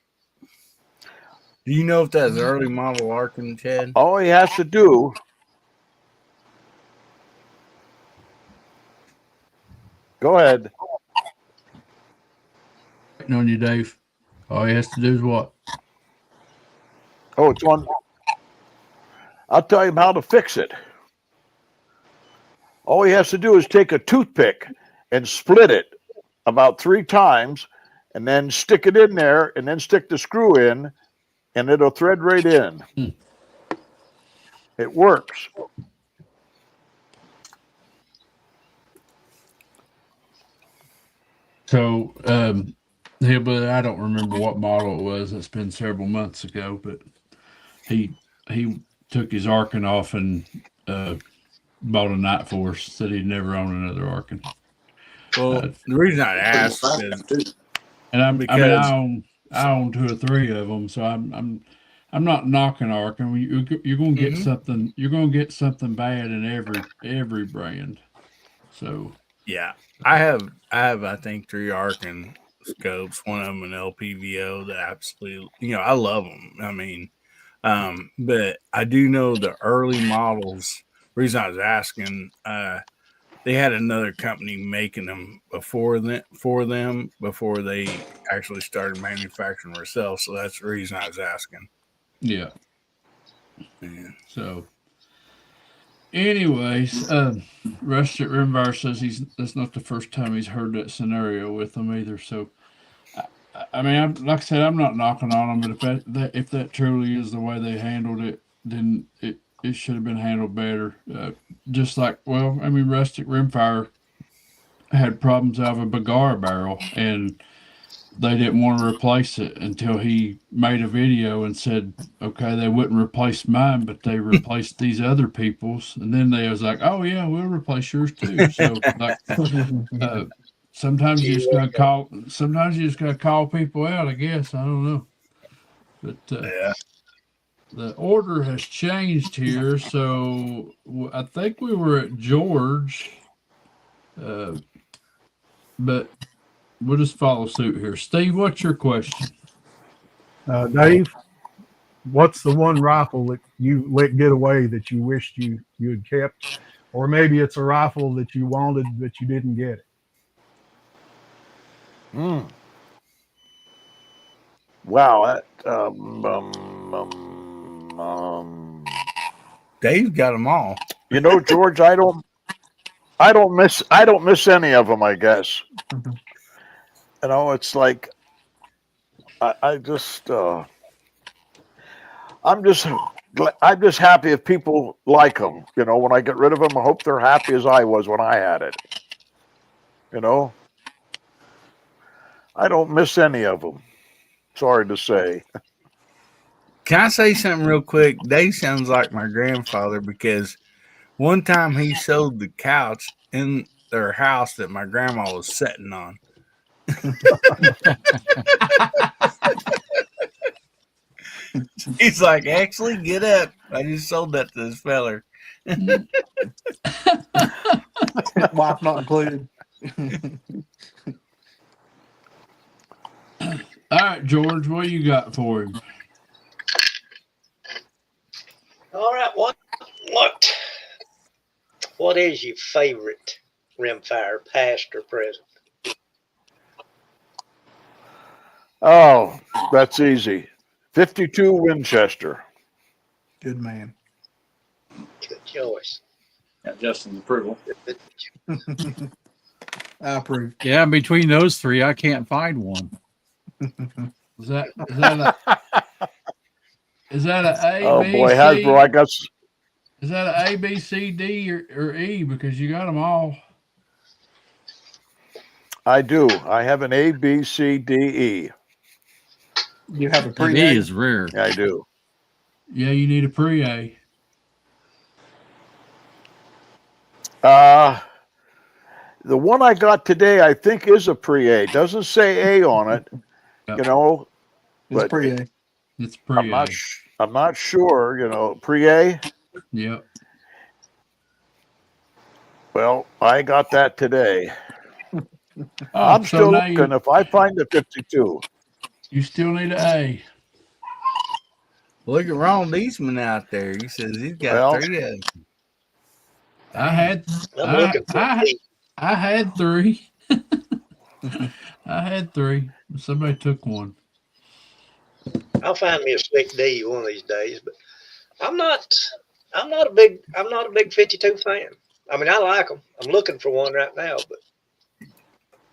Do you know if that's early model Arkin, Chad?
All he has to do. Go ahead.
waiting on you, Dave. All he has to do is what?
Oh, it's on. I'll tell him how to fix it. All he has to do is take a toothpick and split it about 3 times, and then stick it in there, and then stick the screw in, and it'll thread right in. It works.
So, but I don't remember what model it was. It's been several months ago, but he took his Arkin off and bought a Night Force. Said he'd never own another Arkin.
Well, the reason I asked is,
And I
because
own 2 or 3 of them, so I'm not knocking Arkin. You're going to get something. You're going to get something bad in every brand. So
yeah, I have I think 3 Arkin scopes. One of them an LPVO that absolutely, I love them. I mean, but I do know the early models. Reason I was asking, they had another company making them before they actually started manufacturing themselves. So that's the reason I was asking.
yeah. So, anyways, Rush at Rimfire says that's not the first time he's heard that scenario with them either. So, I mean, like I said, I'm not knocking on them, but if that truly is the way they handled it, then it should have been handled better. Just like, Rustic Rimfire had problems out of a Bagar barrel, and they didn't want to replace it until he made a video and said, okay, they wouldn't replace mine, but they replaced these other people's. And then they was like, oh yeah, we'll replace yours too. So like, sometimes you just gotta call people out, I guess. I don't know. But the order has changed here. So I think we were at George, but we'll just follow suit here. Steve, what's your question?
Dave, what's the one rifle that you let get away that you wished you had kept, or maybe it's a rifle that you wanted but you didn't get it?
Wow, that,
Dave's got them all.
you know, George, I don't miss any of them, I guess. You know, it's like I'm just happy if people like them. You know, when I get rid of them, I hope they're happy as I was when I had it. You know, I don't miss any of them. Sorry to say.
Can I say something real quick? Dave sounds like my grandfather because one time he sold the couch in their house that my grandma was sitting on. He's like, actually, get up. I just sold that to this feller.
Wife not included.
All right, George, what you got for him?
All right, what is your favorite rimfire, past or present?
Oh, that's easy. 52 Winchester.
Good man.
Good choice.
Got Justin's approval.
I approve.
Yeah, between those three, I can't find one.
Is that a A,
Oh
B,
boy,
C?
Hasbro, I got.
Is that a A, B, C, D, or E? Because you got them all.
I do. I have an A, B, C, D, E.
You have a
And
pre
E is rare.
I do.
Yeah, you need a pre-A.
The one I got today, I think, is a pre-A. Doesn't say A on it,
Yep.
you know.
It's
But
pre-A.
It's pre-A.
I'm not sure, you know. Pre-A.
Yep.
Well, I got that today.
Oh,
I'm
so
still
now
looking. If I find the 52,
you still need an A.
Look at Ron Eastman out there. He says he's got
Well,
3 of them.
I had
I'm looking for
I had 3. I had 3. Somebody took one.
I'll find me a slick D one of these days, but I'm not a big 52 fan. I mean, I like them. I'm looking for one right now, but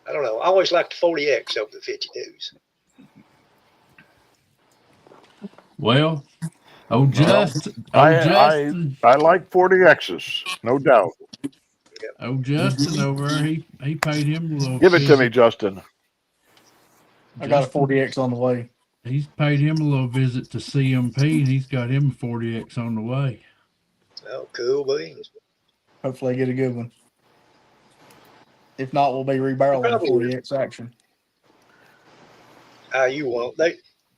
I don't know. I always like the 40X over the 52s.
Well, Justin,
I like 40Xs, no doubt.
Justin over there, he paid him a little.
Give it to me, Justin.
I got a 40X on the way.
He's paid him a little visit to CMP, and he's got him a 40X on the way.
Oh, cool beans.
Hopefully I get a good one. If not, we'll be rebarreling the 40X action.
You won't.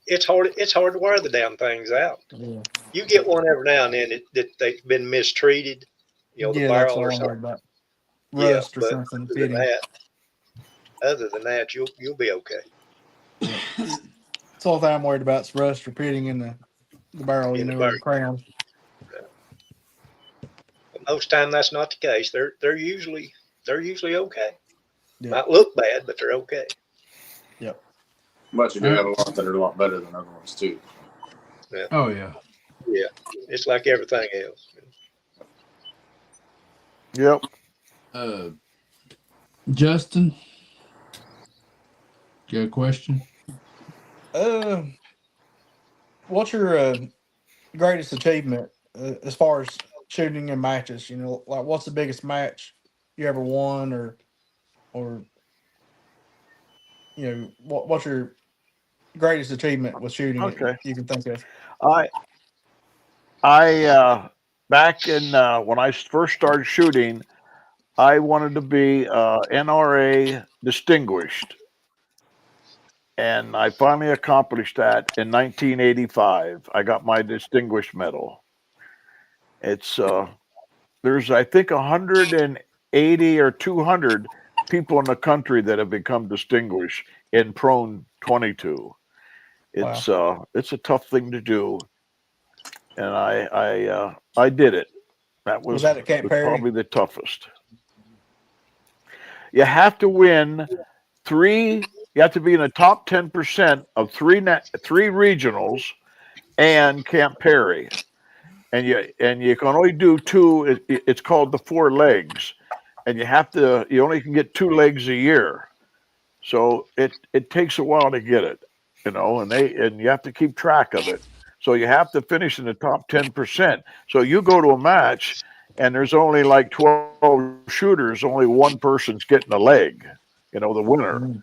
It's hard to wear the damn things out.
Yeah.
You get one every now and then that they've been mistreated, you know, the
Yeah, that's
barrel
what
or
I'm worried
something.
about.
Yeah,
Rust or
but
something fitting.
other than that, you'll be okay.
That's all that I'm worried about is rust or pitting in the barrel,
In
you
the
know,
barrel.
or the crown.
But most time that's not the case. They're usually okay.
Yeah.
Might look bad, but they're okay.
Yep.
But you do have a lot that are a lot better than other ones too.
Oh yeah.
Yeah, it's like everything else.
Yep.
Justin, you got a question?
What's your greatest achievement as far as shooting in matches? You know, like what's the biggest match you ever won, or you know, what's your greatest achievement with shooting?
Okay.
You can think of.
I back in when I first started shooting, I wanted to be NRA distinguished, and I finally accomplished that in 1985. I got my distinguished medal. It's there's I think 180 or 200 people in the country that have become distinguished in prone 22. It's it's a tough thing to do, and I did it. That
Was that at Camp Perry?
probably the toughest. You have to win three. You have to be in the top 10% of three regionals and Camp Perry, and you can only do two. It's called the 4 legs, and you only can get 2 legs a year. So it takes a while to get it, and you have to keep track of it. So you have to finish in the top 10%. So you go to a match and there's only like 12 shooters, only one person's getting a leg, the winner.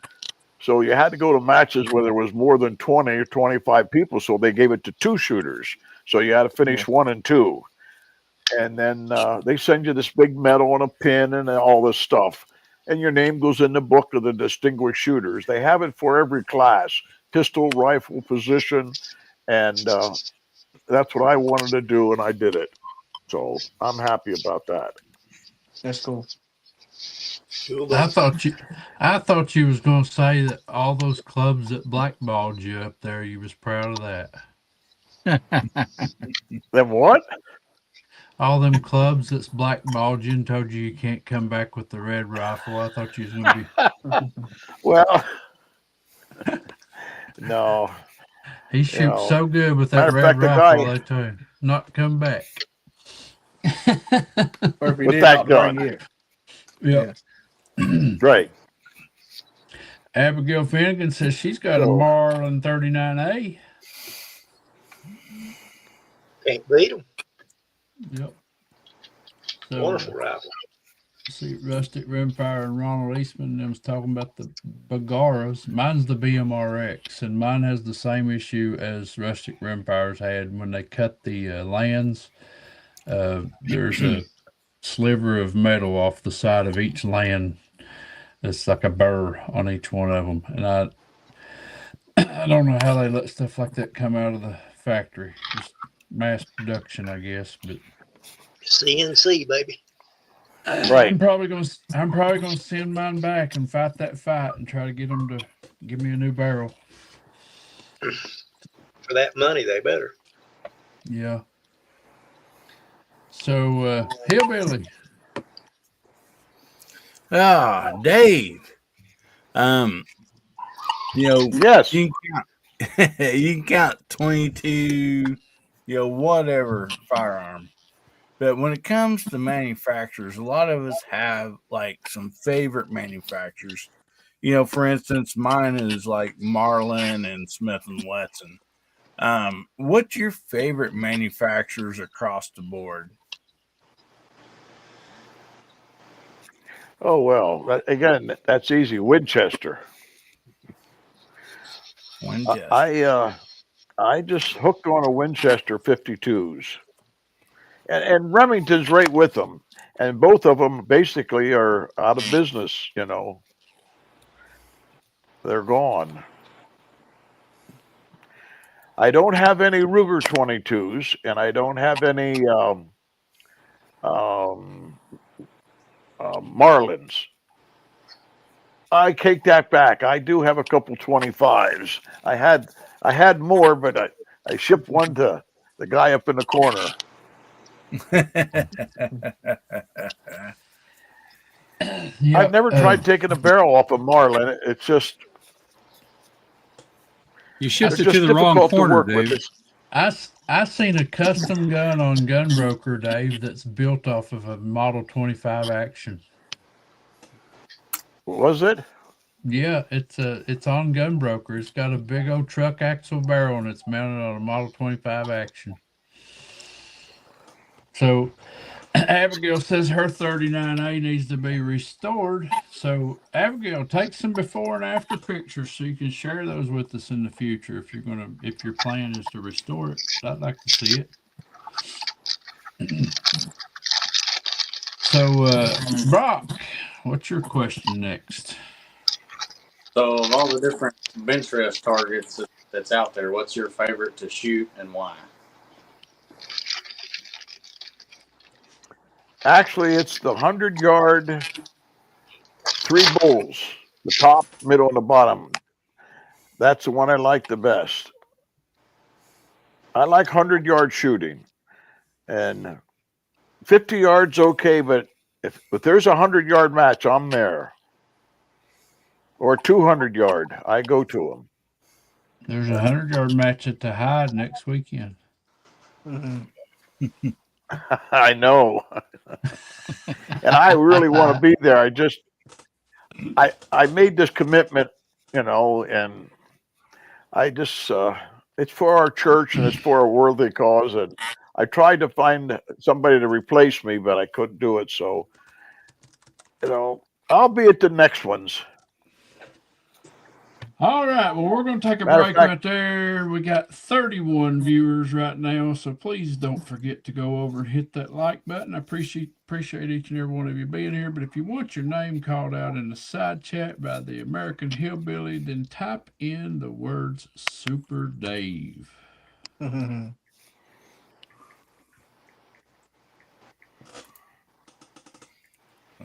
So you had to go to matches where there was more than 20 or 25 people. So they gave it to 2 shooters. So you had to finish 1 and 2. And then they send you this big medal and a pin and all this stuff. And your name goes in the book of the distinguished shooters. They have it for every class, pistol, rifle, position. And that's what I wanted to do, and I did it. So I'm happy about that.
That's cool.
I thought you was going to say that all those clubs that blackballed you up there, you was proud of that.
Then what?
All them clubs that's blackballed you and told you can't come back with the red rifle. I thought you was going to be.
Well, no.
He shoots so good with that red rifle, they tell you not to come back.
Or if he
With
did,
that
not
gun.
bring it.
Yeah.
Right.
Abigail Finnegan says she's got a Marlin 39A.
Can't beat them.
Yep. So,
Wonderful rifle.
see, Rustic Rimfire and Ronald Eastman them was talking about the Bagaras. Mine's the BMRX, and mine has the same issue as Rustic Rimfire's had when they cut the lands. There's a sliver of metal off the side of each land. It's like a burr on each one of them, and I don't know how they let stuff like that come out of the factory. Just mass production, I guess. But
CNC, baby.
Right.
I'm probably gonna send mine back and fight that fight and try to get them to give me a new barrel.
For that money, they better.
Yeah. So, Hillbilly.
Dave.
Yes.
You can count 22, whatever firearm. But when it comes to manufacturers, a lot of us have like some favorite manufacturers. For instance, mine is like Marlin and Smith and Wesson. What's your favorite manufacturers across the board?
Oh, well, again, that's easy. Winchester. I just hooked on a Winchester 52s. And Remington's right with them. And both of them basically are out of business, They're gone. I don't have any Ruger 22s, and I don't have any Marlins. I take that back. I do have a couple 25s. I had more, but I shipped one to the guy up in the corner.
Yeah,
I've never tried taking a barrel off a Marlin. It's just
you shipped it to the wrong corner, Dave.
I seen a custom gun on Gunbroker, Dave, that's built off of a Model 25 Action.
Was it?
Yeah, it's on Gunbroker. It's got a big old truck axle barrel and it's mounted on a Model 25 Action. So Abigail says her 39A needs to be restored. So Abigail, take some before and after pictures so you can share those with us in the future if your plan is to restore it. I'd like to see it. So Brock, what's your question next?
So, of all the different Benchrest targets that's out there, what's your favorite to shoot and why?
Actually, it's the 100-yard 3 bulls, the top, middle, and the bottom. That's the one I like the best. I like 100-yard shooting, and 50 yards okay, but if there's a 100-yard match, I'm there. Or 200-yard, I go to them.
There's a 100-yard match at the Hyde next weekend.
Mm-hmm.
I know. And I really want to be there. I made this commitment, and I just it's for our church and it's for a worthy cause. And I tried to find somebody to replace me, but I couldn't do it. So, I'll be at the next ones.
All right. Well, we're going to take a
Matter of
break
fact-
right there. We got 31 viewers right now, so please don't forget to go over and hit that like button. I appreciate each and every one of you being here. But if you want your name called out in the side chat by the American Hillbilly, then type in the words Super Dave.
Mm-hmm.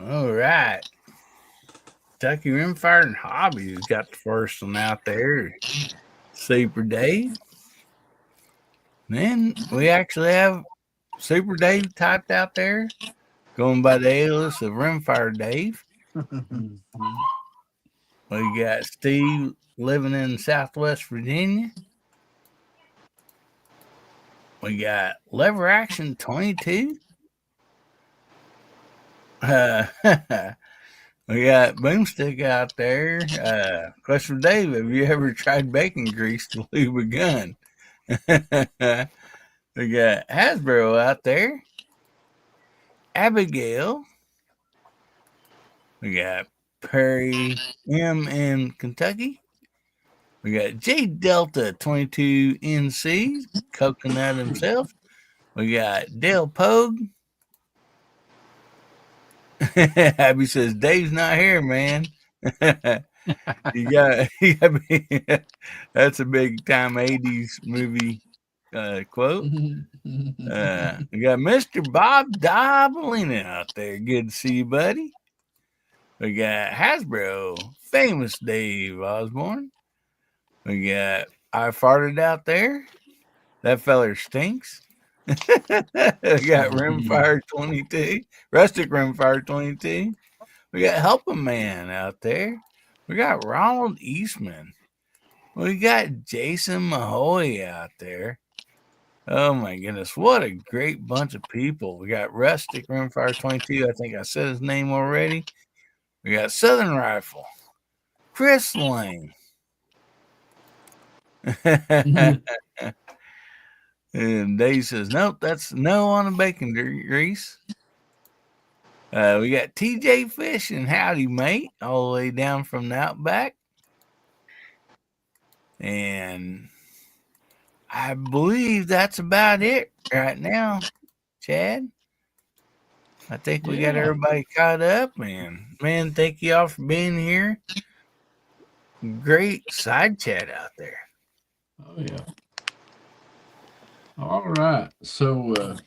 All right. Kentucky Rimfire and Hobbies got the first one out there. Super Dave. Then we actually have Super Dave typed out there, going by the alias of Rimfire Dave. We got Steve living in Southwest Virginia. We got Lever Action 22. We got Boomstick out there. Question for Dave: have you ever tried bacon grease to lube a gun? We got Hasbro out there. Abigail. We got Perry M in Kentucky. We got J Delta 22 NC, Coconut himself. We got Dale Pogue. Abby says Dave's not here, man. you got that's a big time 80s movie quote. We got Mr. Bob Doblina out there. Good to see you, buddy. We got Hasbro, famous Dave Osborne. We got I Farted out there. That feller stinks. We got Rimfire 22, Rustic Rimfire 22. We got Helping Man out there. We got Ronald Eastman. We got Jason Mahoy out there. Oh my goodness, what a great bunch of people. We got Rustic Rimfire 22. I think I said his name already. We got Southern Rifle. Chris Lane. And Dave says, nope, that's no on the bacon grease. We got TJ Fish and Howdy Mate all the way down from the Outback. And I believe that's about it right now, Chad. I think we got everybody caught up, man. Man, thank you all for being here. Great side chat out there.
Oh, yeah. All right. So,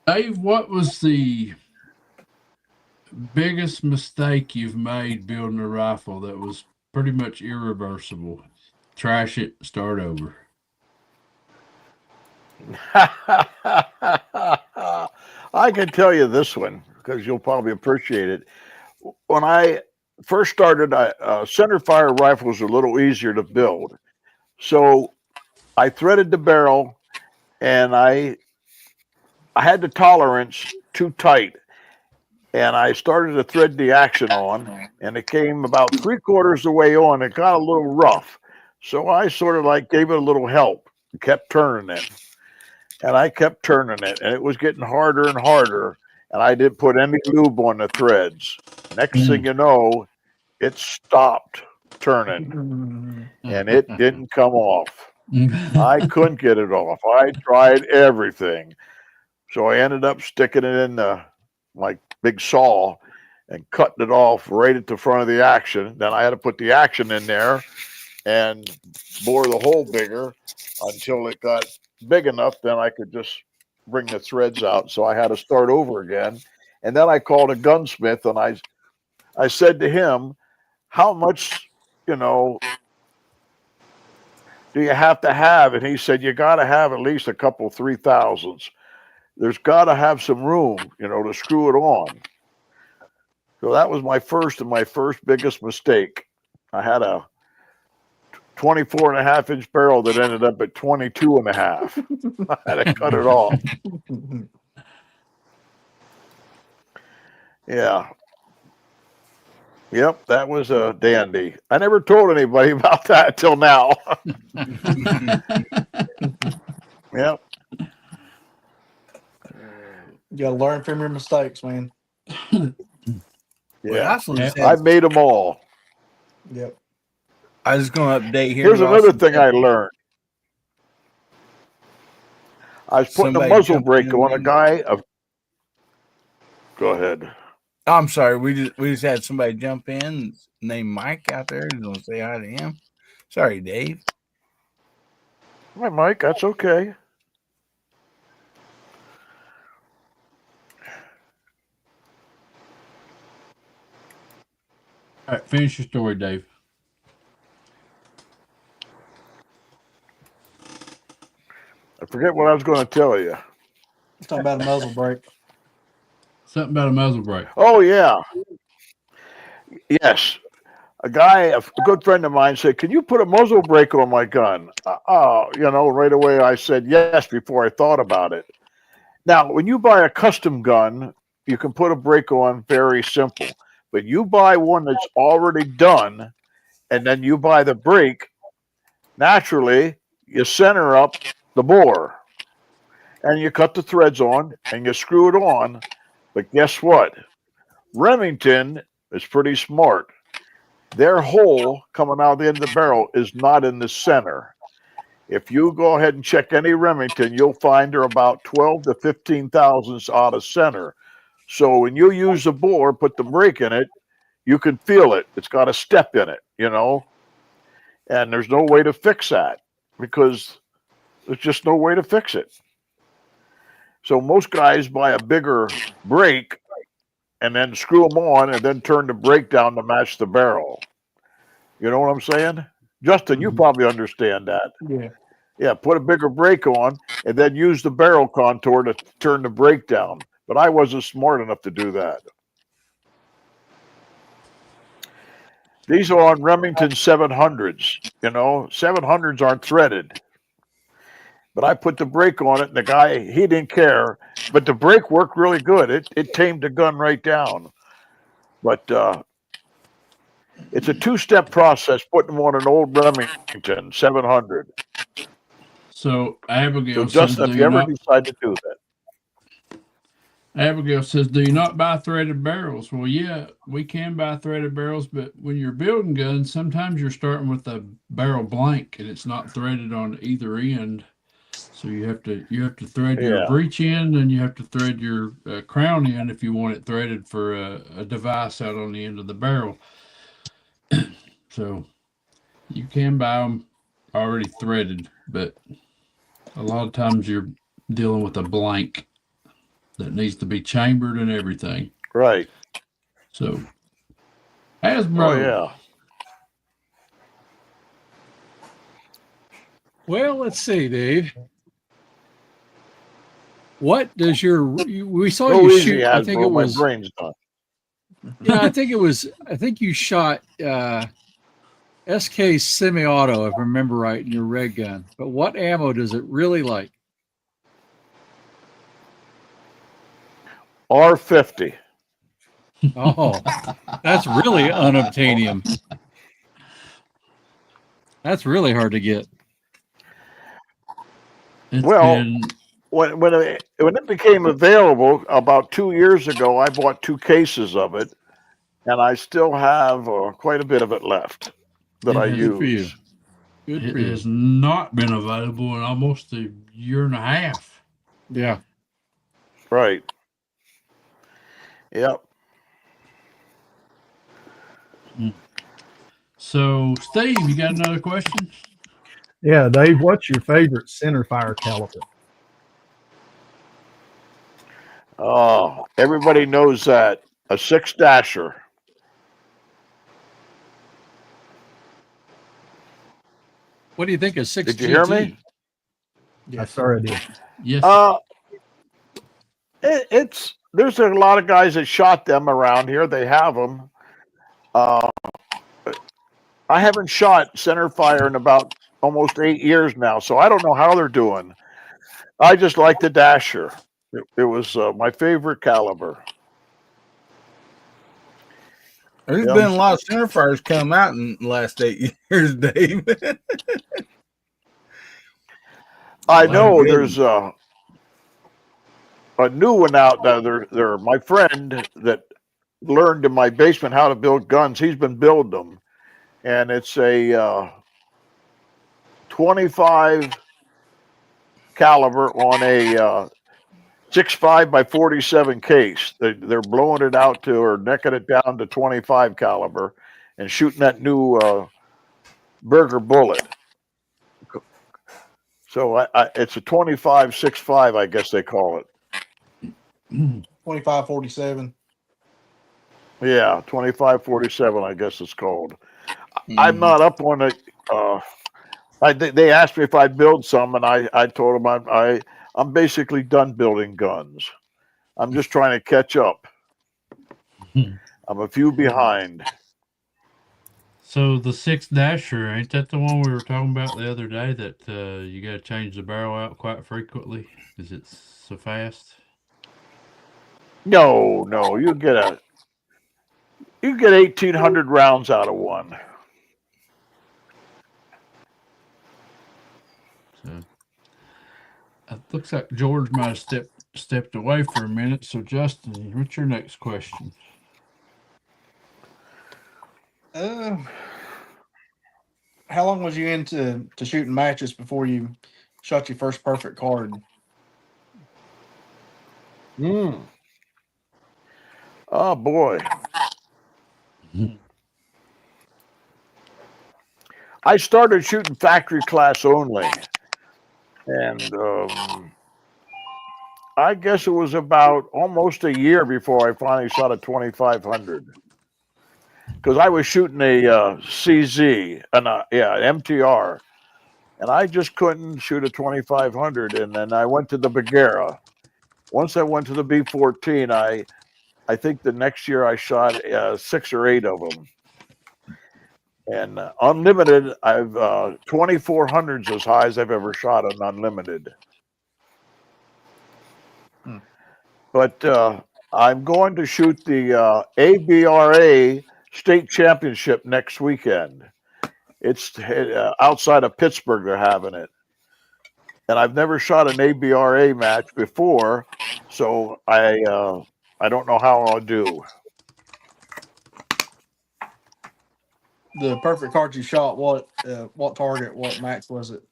Dave, what was the biggest mistake you've made building a rifle that was pretty much irreversible? Trash it, start over.
I can tell you this one because you'll probably appreciate it. When I first started, centerfire rifles are a little easier to build. So I threaded the barrel and I had the tolerance too tight. And I started to thread the action on, and it came about 3/4 of the way on. It got a little rough. So I sort of like gave it a little help, kept turning it. And I kept turning it, and it was getting harder and harder. And I didn't put any lube on the threads. Next thing you know, it stopped turning, and it didn't come off. I couldn't get it off. I tried everything. So I ended up sticking it in the big saw and cutting it off right at the front of the action. Then I had to put the action in there and bore the hole bigger until it got big enough. Then I could just bring the threads out. So I had to start over again. And then I called a gunsmith and I said to him, how much, you know, do you have to have? And he said, you got to have at least a couple 3,000s. There's got to have some room, you know, to screw it on. So that was my first biggest mistake. I had a 24.5-inch barrel that ended up at 22.5. I had to cut it off. Yeah. Yep, that was a dandy. I never told anybody about that till now. Yep.
You gotta learn from your mistakes, man.
Yeah,
Yeah.
I made them all.
Yep.
I was going to update here.
Here's another thing I learned. I was putting a muzzle brake on a guy. Go ahead.
Oh, I'm sorry. We just had somebody jump in named Mike out there. You want to say hi to him? Sorry, Dave.
Hi, Mike. That's okay.
All right, finish your story, Dave.
I forget what I was going to tell you.
Let's talk about a muzzle brake.
Something about a muzzle brake.
Oh, yeah. Yes. A good friend of mine said, can you put a muzzle brake on my gun? You know, right away I said yes before I thought about it. Now, when you buy a custom gun, you can put a brake on very simple. But you buy one that's already done, and then you buy the brake, naturally, you center up the bore. And you cut the threads on, and you screw it on. But guess what? Remington is pretty smart. Their hole coming out the end of the barrel is not in the center. If you go ahead and check any Remington, you'll find they're about 12 to 15 thousandths out of center. So when you use the bore, put the brake in it, you can feel it. It's got a step in it, you know, and there's no way to fix that because there's just no way to fix it. So most guys buy a bigger brake and then screw them on and then turn the brake down to match the barrel. You know what I'm saying? Justin, you probably understand that.
Yeah.
Yeah, put a bigger brake on and then use the barrel contour to turn the brake down. But I wasn't smart enough to do that. These are on Remington 700s. You know, 700s aren't threaded. But I put the brake on it, and the guy, he didn't care. But the brake worked really good. It tamed the gun right down. But it's a two-step process putting them on an old Remington 700.
So Abigail
So,
says,
Justin, if you ever decide to do that.
Abigail says, do you not buy threaded barrels? Well, yeah, we can buy threaded barrels, but when you're building guns, sometimes you're starting with a barrel blank and it's not threaded on either end. So you have to thread your breech end, and you have to thread your crown end if you want it threaded for a device out on the end of the barrel. So you can buy them already threaded, but a lot of times you're dealing with a blank that needs to be chambered and everything.
Right.
So, Hasbro.
Oh, yeah.
Well, let's see, Dave. What does we saw you shoot, I think it was,
my brain's done.
yeah, I think you shot SK semi-auto, if I remember right, in your red gun. But what ammo does it really like?
R50.
Oh, that's really unobtainium. That's really hard to get.
When it became available about 2 years ago, I bought 2 cases of it, and I still have quite a bit of it left that I use.
Good for you. Good for you.
It has not been available in almost a year and a half.
Yeah.
Right. Yep.
So, Steve, you got another question?
Yeah, Dave, what's your favorite center fire caliber?
Oh, everybody knows that. A 6-dasher.
What do you think of 6
Did you hear me?
GT?
I sorry I did.
Yes.
There's a lot of guys that shot them around here. They have them. I haven't shot centerfire in about almost 8 years now, so I don't know how they're doing. I just like the dasher. It was my favorite caliber.
There's
Yeah.
been a lot of centerfires come out in the last 8 years, Dave.
I
My
know
goodness.
there's a new one out there. My friend that learned in my basement how to build guns, he's been building them, and it's a 25 caliber on a 6.5 by 47 case. They're blowing it out to or necking it down to 25 caliber and shooting that new burger bullet. So it's a 25 6.5, I guess they call it.
25-47.
Yeah, 25-47, I guess it's called. I'm not up on it. They asked me if I'd build some, and I told them I'm basically done building guns. I'm just trying to catch up. I'm a few behind.
So the 6-dasher, ain't that the one we were talking about the other day that you got to change the barrel out quite frequently because it's so fast?
No, you get 1,800 rounds out of one.
So it looks like George might have stepped away for a minute. So Justin, what's your next question?
How long was you into shooting matches before you shot your first perfect card?
Oh boy. I started shooting factory class only, and I guess it was about almost a year before I finally shot a 2500. Because I was shooting a CZ, an MTR, and I just couldn't shoot a 2500. And then I went to the Bagheera. Once I went to the B14, I think the next year I shot 6 or 8 of them. And unlimited, I've 2400s as high as I've ever shot on unlimited. But I'm going to shoot the ABRA state championship next weekend. It's outside of Pittsburgh. They're having it, and I've never shot an ABRA match before, so I don't know how I'll do.
The perfect card you shot, what target, what match was it?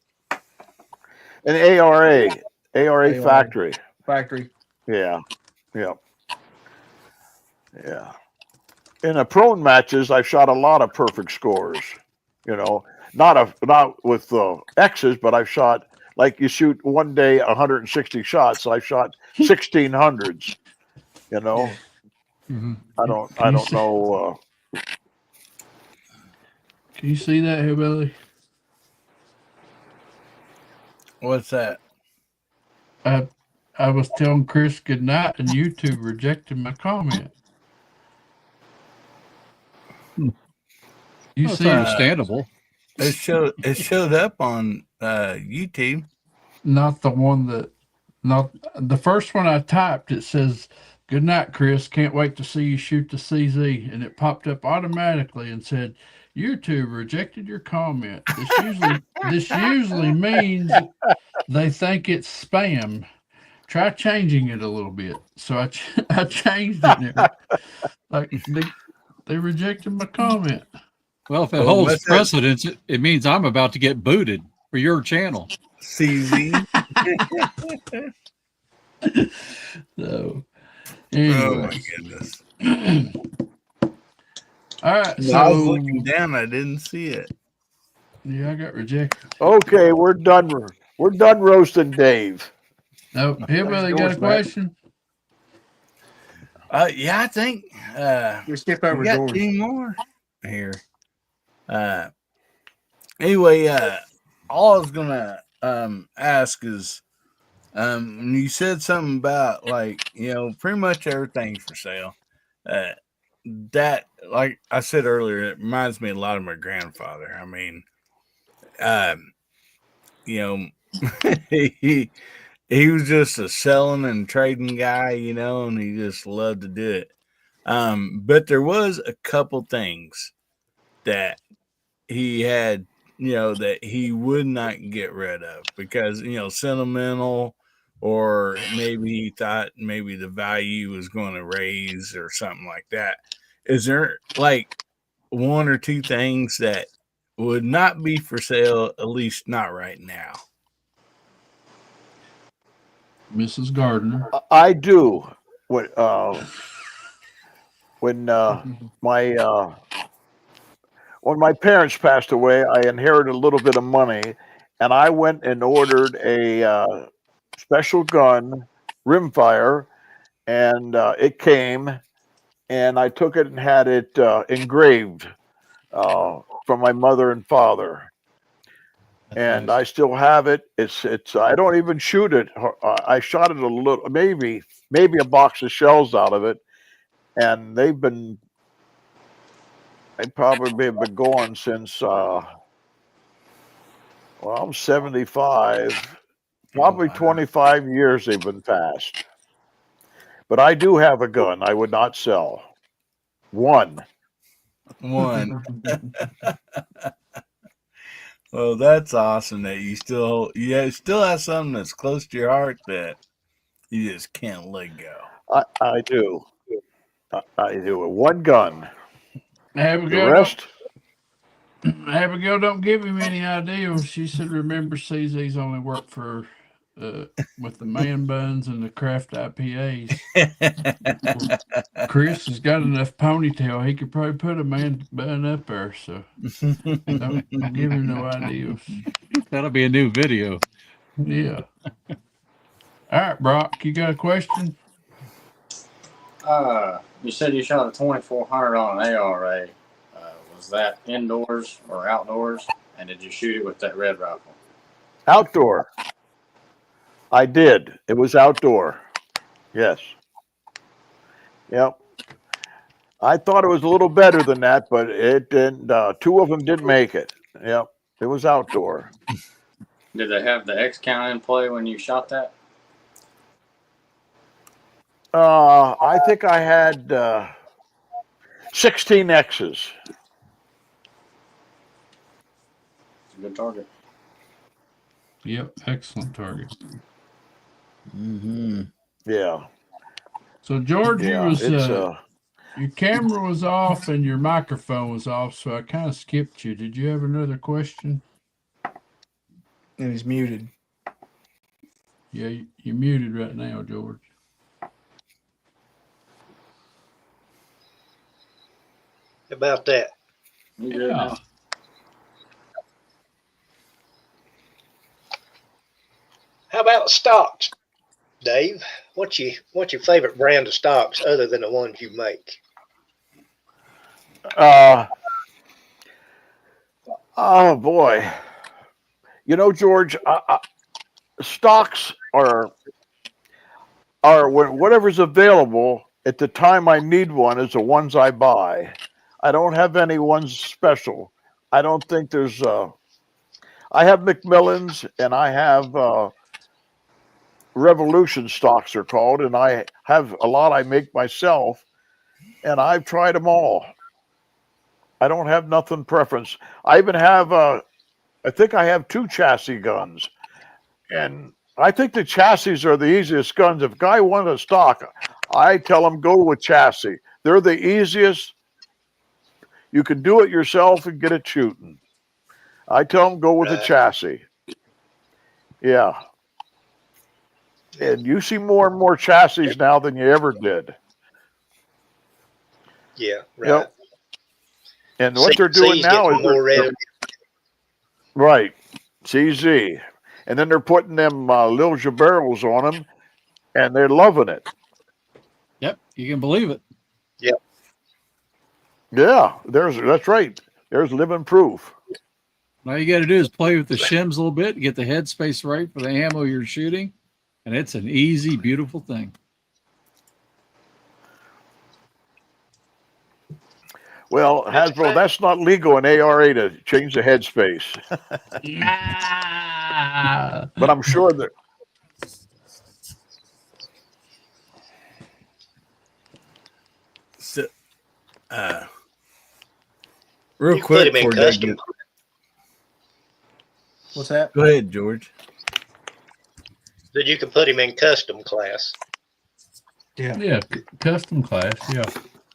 An ARA factory.
Factory.
Yeah. In the prone matches, I've shot a lot of perfect scores. You know, not with X's, but I've shot, like you shoot one day 160 shots. So I shot 1600s. You know, I don't know.
Can you see that, Hillbilly?
What's that?
I was telling Chris good night, and YouTube rejected my comment. You
That's
see,
understandable.
It showed up on YouTube.
not the first one I typed. It says, "Good night, Chris. Can't wait to see you shoot the CZ," and it popped up automatically and said, "YouTube rejected your comment. This usually means they think it's spam. Try changing it a little bit." So I changed it. And they rejected my comment.
Well, if it holds precedence, it means I'm about to get booted for your channel.
CZ.
So, anyway.
Oh my goodness!
All right,
so I was looking down, I didn't see it.
Yeah, I got rejected.
Okay, we're done. We're done roasting Dave.
Nope. Hillbilly got a question.
Yeah, I think
We skip
we
over
got
George.
2 more here. Anyway, all I was gonna ask is when you said something about like, pretty much everything's for sale. Uh that, like I said earlier, it reminds me a lot of my grandfather. I mean, um, you know, he he was just a selling and trading guy, and he just loved to do it. But there was a couple things that he had, that he would not get rid of because, sentimental, or maybe he thought maybe the value was going to raise or something like that. Is there like one or two things that would not be for sale, at least not right now?
Mrs. Gardner.
I do. When when my when my parents passed away, I inherited a little bit of money, and I went and ordered a special gun, Rimfire, and it came, and I took it and had it engraved from my mother and father, and
Nice.
I still have it. It's I don't even shoot it. I shot it a little, maybe a box of shells out of it, and they probably have been going since well, I'm 75. Probably
Wow.
25 years they've been passed. But I do have a gun I would not sell. One.
One. Well, that's awesome that you still have something that's close to your heart that you just can't let go.
I do. I do. One gun. The
Abigail don't
rest,
Abigail don't give him any ideas. She said, "Remember, CZ's only worked for with the man buns and the craft IPAs. Chris has got enough ponytail; he could probably put a man bun up there. So don't give him no ideas.
That'll be a new video.
Yeah. All right, Brock, you got a question?
You said you shot a 2400 on an ARA. Was that indoors or outdoors? And did you shoot it with that red rifle?
outdoor. I did. It was outdoor. Yes. Yep. I thought it was a little better than that, but it didn't. Two of them didn't make it. Yep. It was outdoor.
Did they have the X count in play when you shot that?
I think I had 16 X's.
It's a good target.
Yep, excellent target.
Mm-hmm.
Yeah.
So George, you
Yeah.
was
It's
your camera was off and your microphone was off, so I kind of skipped you. Did you have another question?
And he's muted.
Yeah, you're muted right now, George.
About that.
You good now?
How about stocks, Dave? What's your favorite brand of stocks other than the ones you make?
oh boy. You know, George, stocks are whatever's available at the time I need one is the ones I buy. I don't have any ones special. I don't think there's. I have Macmillans and I have Revolution stocks are called, and I have a lot I make myself, and I've tried them all. I don't have nothing preference. I even have I think I have two chassis guns, and I think the chassis are the easiest guns. If a guy wants a stock, I tell him go with chassis. They're the easiest. You can do it yourself and get it shooting. I tell him go with a
Right.
chassis. Yeah. And you see more and more chassis now than you ever did.
Yeah, right.
Yep. And what they're doing
CZ's
now
getting
is
more red.
right, CZ, and then they're putting them little jaberils on them, and they're loving it.
Yep, you can believe it.
Yeah, that's right. There's living proof.
All you got to do is play with the shims a little bit, get the headspace right for the ammo you're shooting, and it's an easy, beautiful thing.
Well, Hasbro, that's not legal in ARA to change the headspace. But I'm sure that
So, real
You can put
quick
him in
before Doug
custom.
gets-
What's that?
Go ahead, George.
That you can put him in custom class.
Yeah, custom class. Yeah.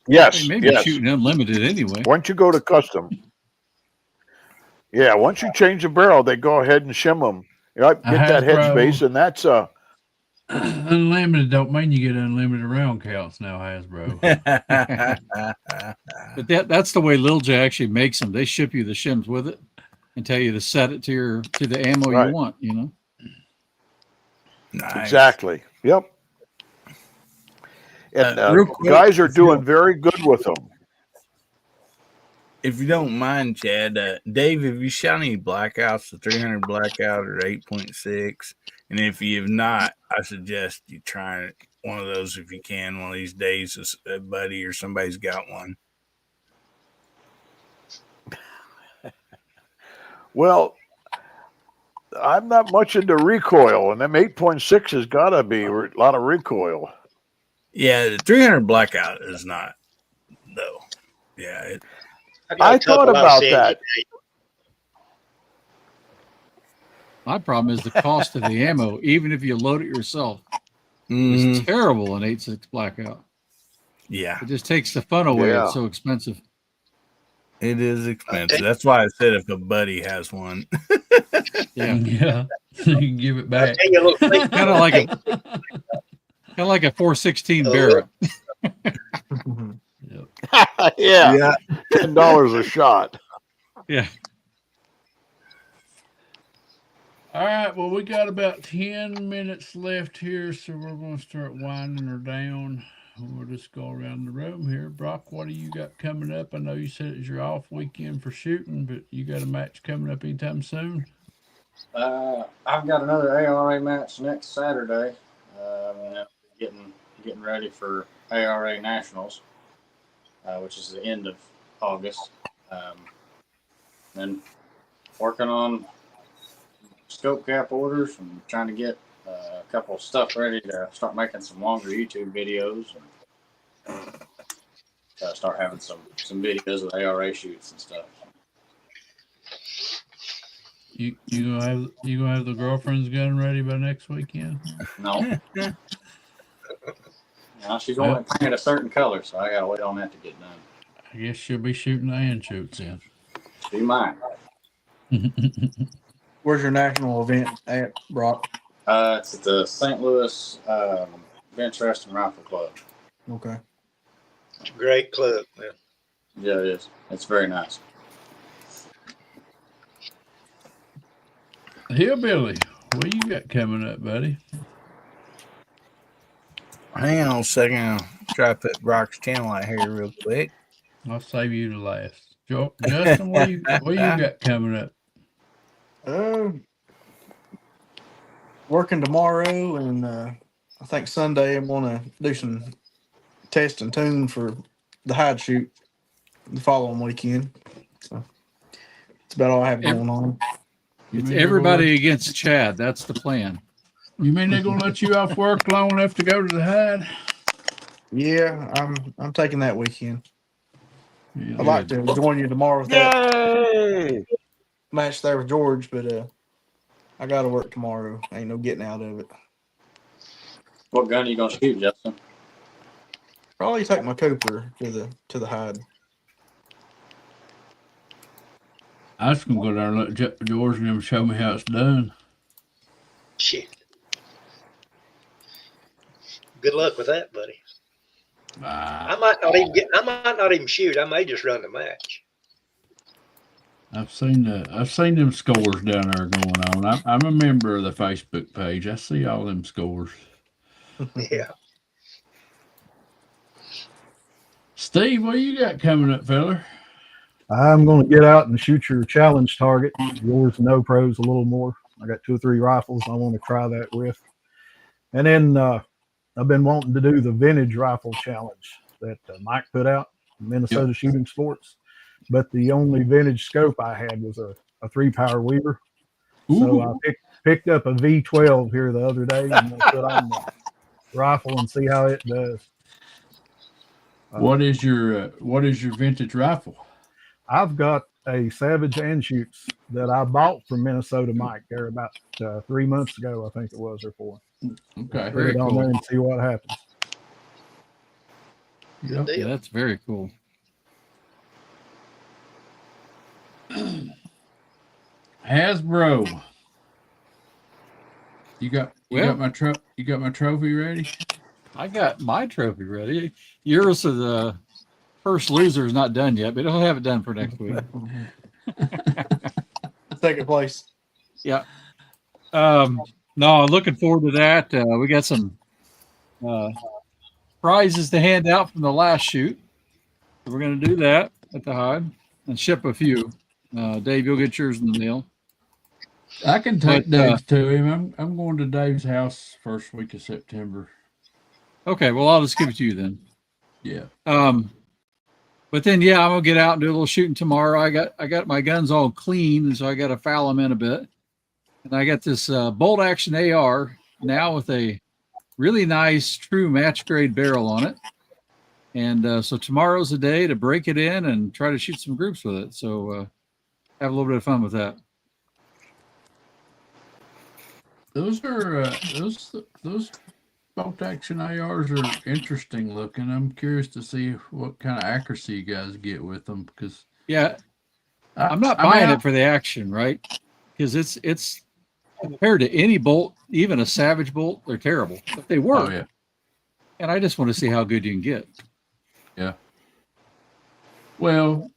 yes,
Hey, maybe
yes.
shooting unlimited anyway.
Once you go to custom, yeah, once you change the barrel, they go ahead and shim them. You know, get that
Hasbro-
headspace, and that's
Unlimited don't mean you get unlimited round counts now, Hasbro.
But that's the way Lil J actually makes them. They ship you the shims with it and tell you to set it to the ammo
Right.
you want, you know.
Nice.
exactly. Yep. And
Real quick,
guys are
if you
doing very good with them.
If you don't mind, Chad, Dave, have you shot any blackouts, the 300 blackout or 8.6? And if you have not, I suggest you try one of those if you can one of these days. A buddy or somebody's got one.
Well, I'm not much into recoil, and them 8.6 has got to be a lot of recoil.
Yeah, the 300 blackout is not, though. Yeah.
I thought about that.
My problem is the cost of the ammo, even if you load it yourself.
Mhm.
It's terrible in 8.6 blackout.
Yeah,
It just takes the fun away.
Yeah.
It's so expensive.
it is expensive. That's why I said if a buddy has one.
Yeah.
Yeah. You can give it back.
Tell you a little thing.
Kind of like a 416 Barrett.
Yeah, $10 a shot.
Yeah.
All right. Well, we got about 10 minutes left here, so we're going to start winding her down. We'll just go around the room here. Brock, what do you got coming up? I know you said it's your off weekend for shooting, but you got a match coming up anytime soon?
I've got another ARA match next Saturday. Getting ready for ARA Nationals, which is the end of August. Then working on scope cap orders and trying to get a couple of stuff ready to start making some longer YouTube videos and start having some videos with ARA shoots and stuff.
You gonna have the girlfriend's gun ready by next weekend?
No. She's only painted a certain color, so I gotta wait on that to get done.
I guess she'll be shooting the hand shoots then.
She might.
Where's your national event at, Brock?
It's at the St. Louis Benchrest and Rifle Club.
Okay.
It's a great club, man.
Yeah, it is. It's very nice.
Hillbilly, what you got coming up, buddy?
Hang on a second. I'll try to put Brock's channel out here real quick.
I'll save you to last. Justin, what you got coming up?
Working tomorrow, and I think Sunday I'm gonna do some test and tune for the hide shoot the following weekend. So that's about all I have going on.
It's everybody against Chad. That's the plan.
You mean they're gonna let you off work long enough to go to the hide?
Yeah, I'm taking that weekend.
Yeah,
I'd like to join you tomorrow with that
Yay!
match there with George, but I got to work tomorrow. Ain't no getting out of it.
What gun are you gonna shoot, Justin?
Probably take my Cooper to the hide.
I was gonna go there and let George and him show me how it's done.
Shit. Good luck with that, buddy. I might not even shoot. I may just run the match.
I've seen them scores down there going on. I'm a member of the Facebook page. I see all them scores.
Yeah.
Steve, what you got coming up, feller?
I'm going to get out and shoot your challenge target. Yours no pros a little more. I got 2 or 3 rifles I want to try that with. And then I've been wanting to do the vintage rifle challenge that Mike put out, Minnesota Shooting Sports. But the only vintage scope I had was a 3-power Weaver. So I picked up a V12 here the other day. I'm going to put on the rifle and see how it does.
What is your vintage rifle?
I've got a Savage and Shoots that I bought from Minnesota Mike there about 3 months ago, I think it was, or 4.
Okay,
Put it on there and see what happens.
Good deal.
Yeah, that's very cool.
Hasbro. You got my trophy ready?
I got my trophy ready. Yours is the first loser is not done yet, but I'll have it done for next week.
Second place.
Yeah. No, looking forward to that. We got some prizes to hand out from the last shoot. So we're going to do that at the hide and ship a few. Dave, you'll get yours in the mail.
I can take Dave to him. I'm going to Dave's house first week of September.
Okay, well, I'll just give it to you then.
Yeah.
But then, yeah, I'm gonna get out and do a little shooting tomorrow. I got my guns all clean, and so I got to foul them in a bit. And I got this bolt action AR now with a really nice, true match grade barrel on it. And so tomorrow's the day to break it in and try to shoot some groups with it. So have a little bit of fun with that.
Those are those bolt action ARs are interesting looking. I'm curious to see what kind of accuracy you guys get with them because
I'm not buying it for the action, right? Because it's compared to any bolt, even a Savage bolt, they're terrible, but they work.
Oh yeah.
And I just want to see how good you can get.
Yeah. Well,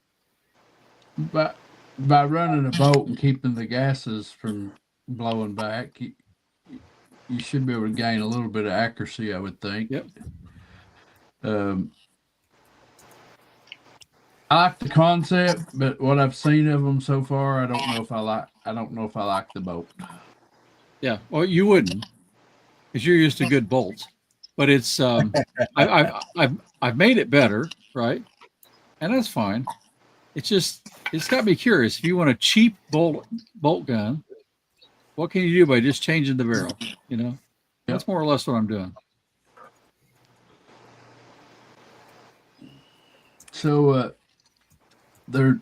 by running a bolt and keeping the gases from blowing back, you should be able to gain a little bit of accuracy, I would think.
Yep.
I like the concept, but what I've seen of them so far, I don't know if I like the bolt.
Yeah. Well, you wouldn't, because you're used to good bolts. But it's I've made it better, right? And that's fine. It's got me curious. If you want a cheap bolt gun, what can you do by just changing the barrel? You know, that's more or less what I'm doing.
So they're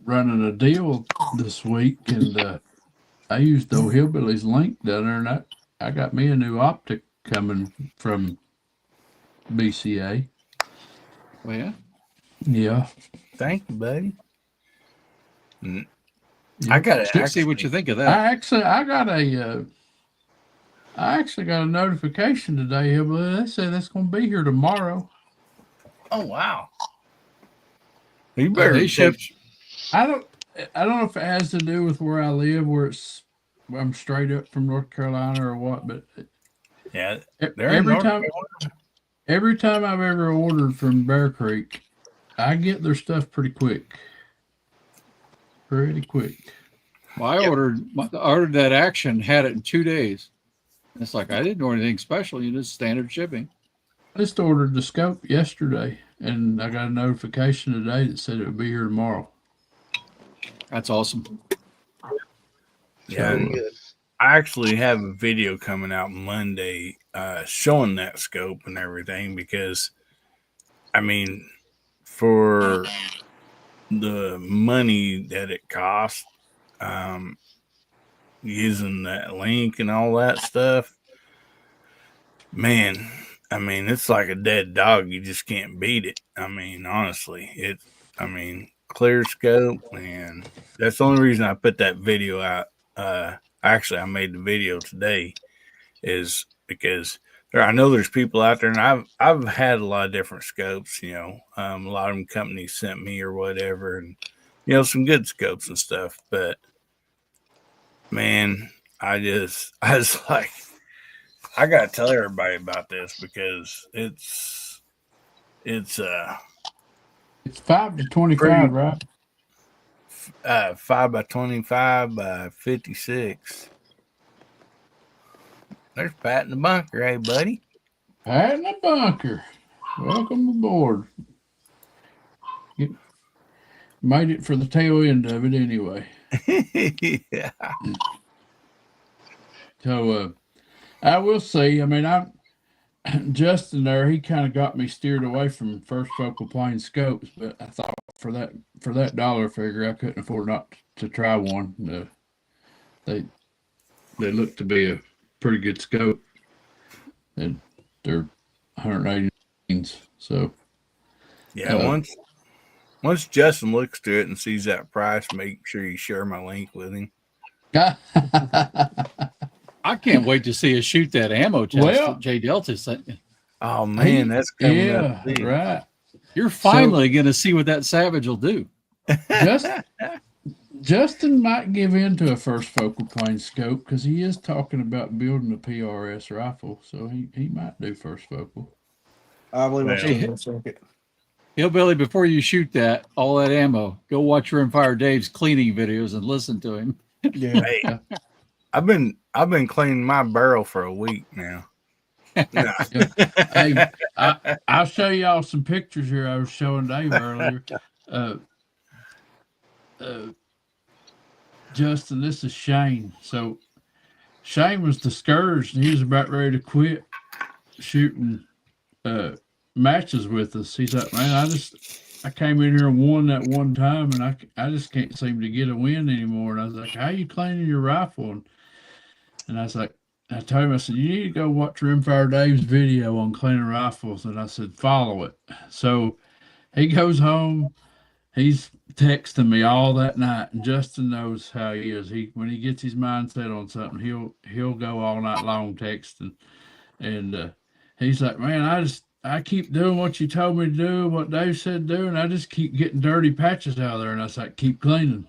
running a deal this week, and I used the Hillbillies link down there, and I got me a new optic coming from BCA.
Oh yeah.
Yeah.
Thank you, buddy.
I
got
to see what you think of that.
I actually got a notification today. They say that's going to be here tomorrow.
Oh wow!
You better. They shipped.
I don't know if it has to do with where I live, where I'm straight up from North Carolina or what, but
yeah,
every time I've ever ordered from Bear Creek, I get their stuff pretty quick. Pretty quick.
Well, I ordered that action, had it in 2 days. It's like I didn't order anything special. You just standard shipping.
I just ordered the scope yesterday, and I got a notification today that said it would be here tomorrow.
That's awesome.
Yeah, I actually have a video coming out Monday showing that scope and everything because, I mean, for the money that it costs, using that link and all that stuff, man, I mean, it's like a dead dog. You just can't beat it. I mean, honestly, clear scope, and that's the only reason I put that video out. Actually, I made the video today is because I know there's people out there, and I've had a lot of different scopes, a lot of them companies sent me or whatever, and, some good scopes and stuff, but man, I was like, I got to tell everybody about this because it's
It's 5 to 25,
Pretty-
right?
5 by 25 by 56. There's Pat in the bunker, hey buddy.
Pat in the bunker. Welcome aboard. You made it for the tail end of it anyway.
Yeah.
So I will say, I mean, Justin there, he kind of got me steered away from first focal plane scopes, but I thought for that dollar figure, I couldn't afford not to try one. They look to be a pretty good scope, and they're 180s. So
Yeah, once Justin looks to it and sees that price, make sure you share my link with him.
I can't wait to see us shoot that ammo test
Well-
that Jay Delta sent you.
Oh man, that's coming
yeah,
up. Big.
right.
You're finally going to see what that Savage will do.
Justin might give in to a first focal plane scope because he is talking about building a PRS rifle, so he might do first focal.
I believe
Well,
I'm still going to circuit.
Hillbilly, before you shoot all that ammo, go watch Rimfire Dave's cleaning videos and listen to him.
Yeah.
Hey, I've been cleaning my barrel for a week now.
Hey, I'll show y'all some pictures here I was showing Dave earlier. Justin, this is Shane. So Shane was discouraged and he was about ready to quit shooting matches with us. He's like, man, I came in here and won that one time and I just can't seem to get a win anymore. And I was like, how you cleaning your rifle? And I was like, I told him, I said, you need to go watch Rimfire Dave's video on cleaning rifles. And I said, follow it. So he goes home. He's texting me all that night, and Justin knows how he is. When he gets his mind set on something, he'll go all night long texting. And he's like, man, I keep doing what you told me to do, what Dave said to do, and I just keep getting dirty patches out of there. And I was like, keep cleaning.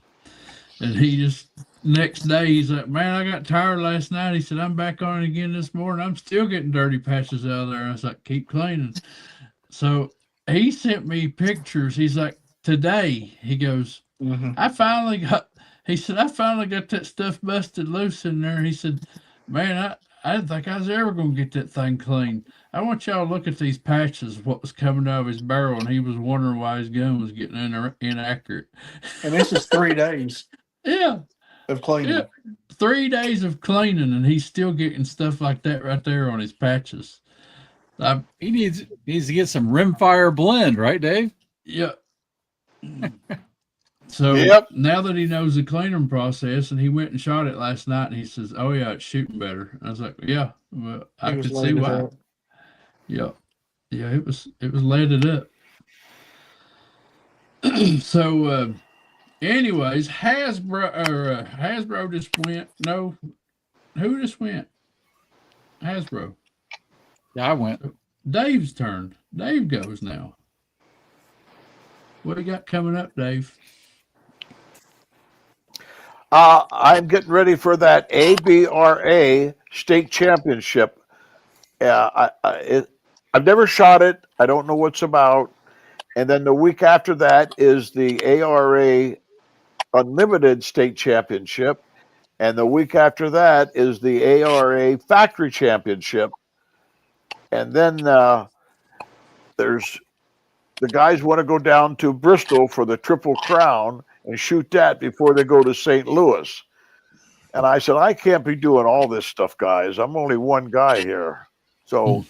And he just next day he's like, man, I got tired last night. He said, I'm back on it again this morning. I'm still getting dirty patches out of there. And I was like, keep cleaning. So he sent me pictures. He's like, today, he goes, I finally got that stuff busted loose in there. He said, man, I didn't think I was ever going to get that thing clean. I want y'all to look at these patches, what was coming out of his barrel, and he was wondering why his gun was getting inaccurate.
And this is 3 days
Yeah.
of cleaning.
Yeah. 3 days of cleaning, and he's still getting stuff like that right there on his patches.
He needs to get some Rimfire blend, right, Dave?
Yeah. So now that he knows the cleaning process, and he went and shot it last night, and he says, "Oh yeah, it's shooting better." And I was like, "Yeah, well, I could see why." Yeah, it was leaded up. So, anyways, Hasbro just went. No, who just went? Hasbro.
Yeah, I went.
Dave's turn. Dave goes now. What do you got coming up, Dave?
I'm getting ready for that ABRA state championship. I've never shot it. I don't know what's about. And then the week after that is the ARA Unlimited State Championship. And the week after that is the ARA Factory Championship. And then there's the guys want to go down to Bristol for the Triple Crown and shoot that before they go to St. Louis. And I said, I can't be doing all this stuff, guys. I'm only one guy here. So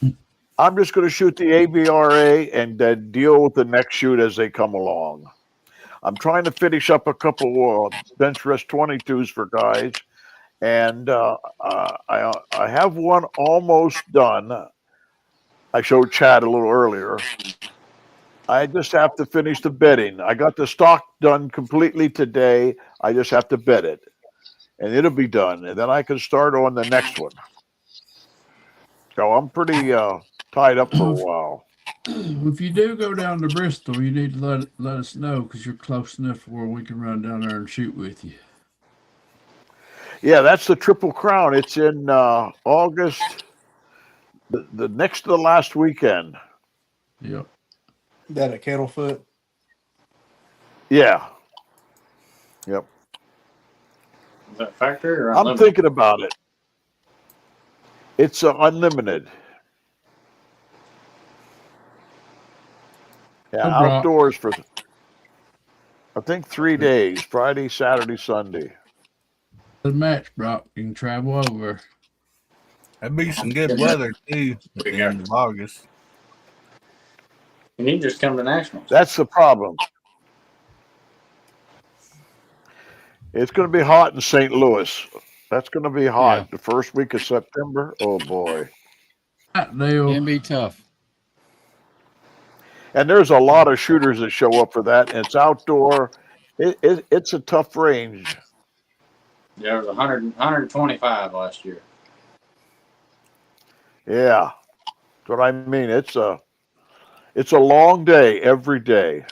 I'm just going to shoot the ABRA and then deal with the next shoot as they come along. I'm trying to finish up a couple Benchrest 22s for guys. And I have one almost done. I showed Chad a little earlier. I just have to finish the bedding. I got the stock done completely today. I just have to bed it. And it'll be done. And then I can start on the next one. So I'm pretty tied up for a while.
If you do go down to Bristol, you need to let us know because you're close enough where we can run down there and shoot with you.
Yeah, that's the Triple Crown. It's in August, the next to the last weekend.
Yep.
That at Kettlefoot.
Yeah. Yep.
Is that factory or
I'm
unlimited?
thinking about it. It's unlimited. Yeah,
So, Brock,
outdoors for I think 3 days: Friday, Saturday, Sunday.
the match, Brock, you can travel over.
That'd be some good weather too at the end of August.
You need to just come to nationals.
That's the problem. It's going to be hot in St. Louis. That's going to be hot
Yeah.
the first week of September. Oh boy!
That deal.
Can be tough.
And there's a lot of shooters that show up for that. And it's outdoor. It's a tough range.
There was 125 last year.
Yeah, that's what I mean. It's a long day every day.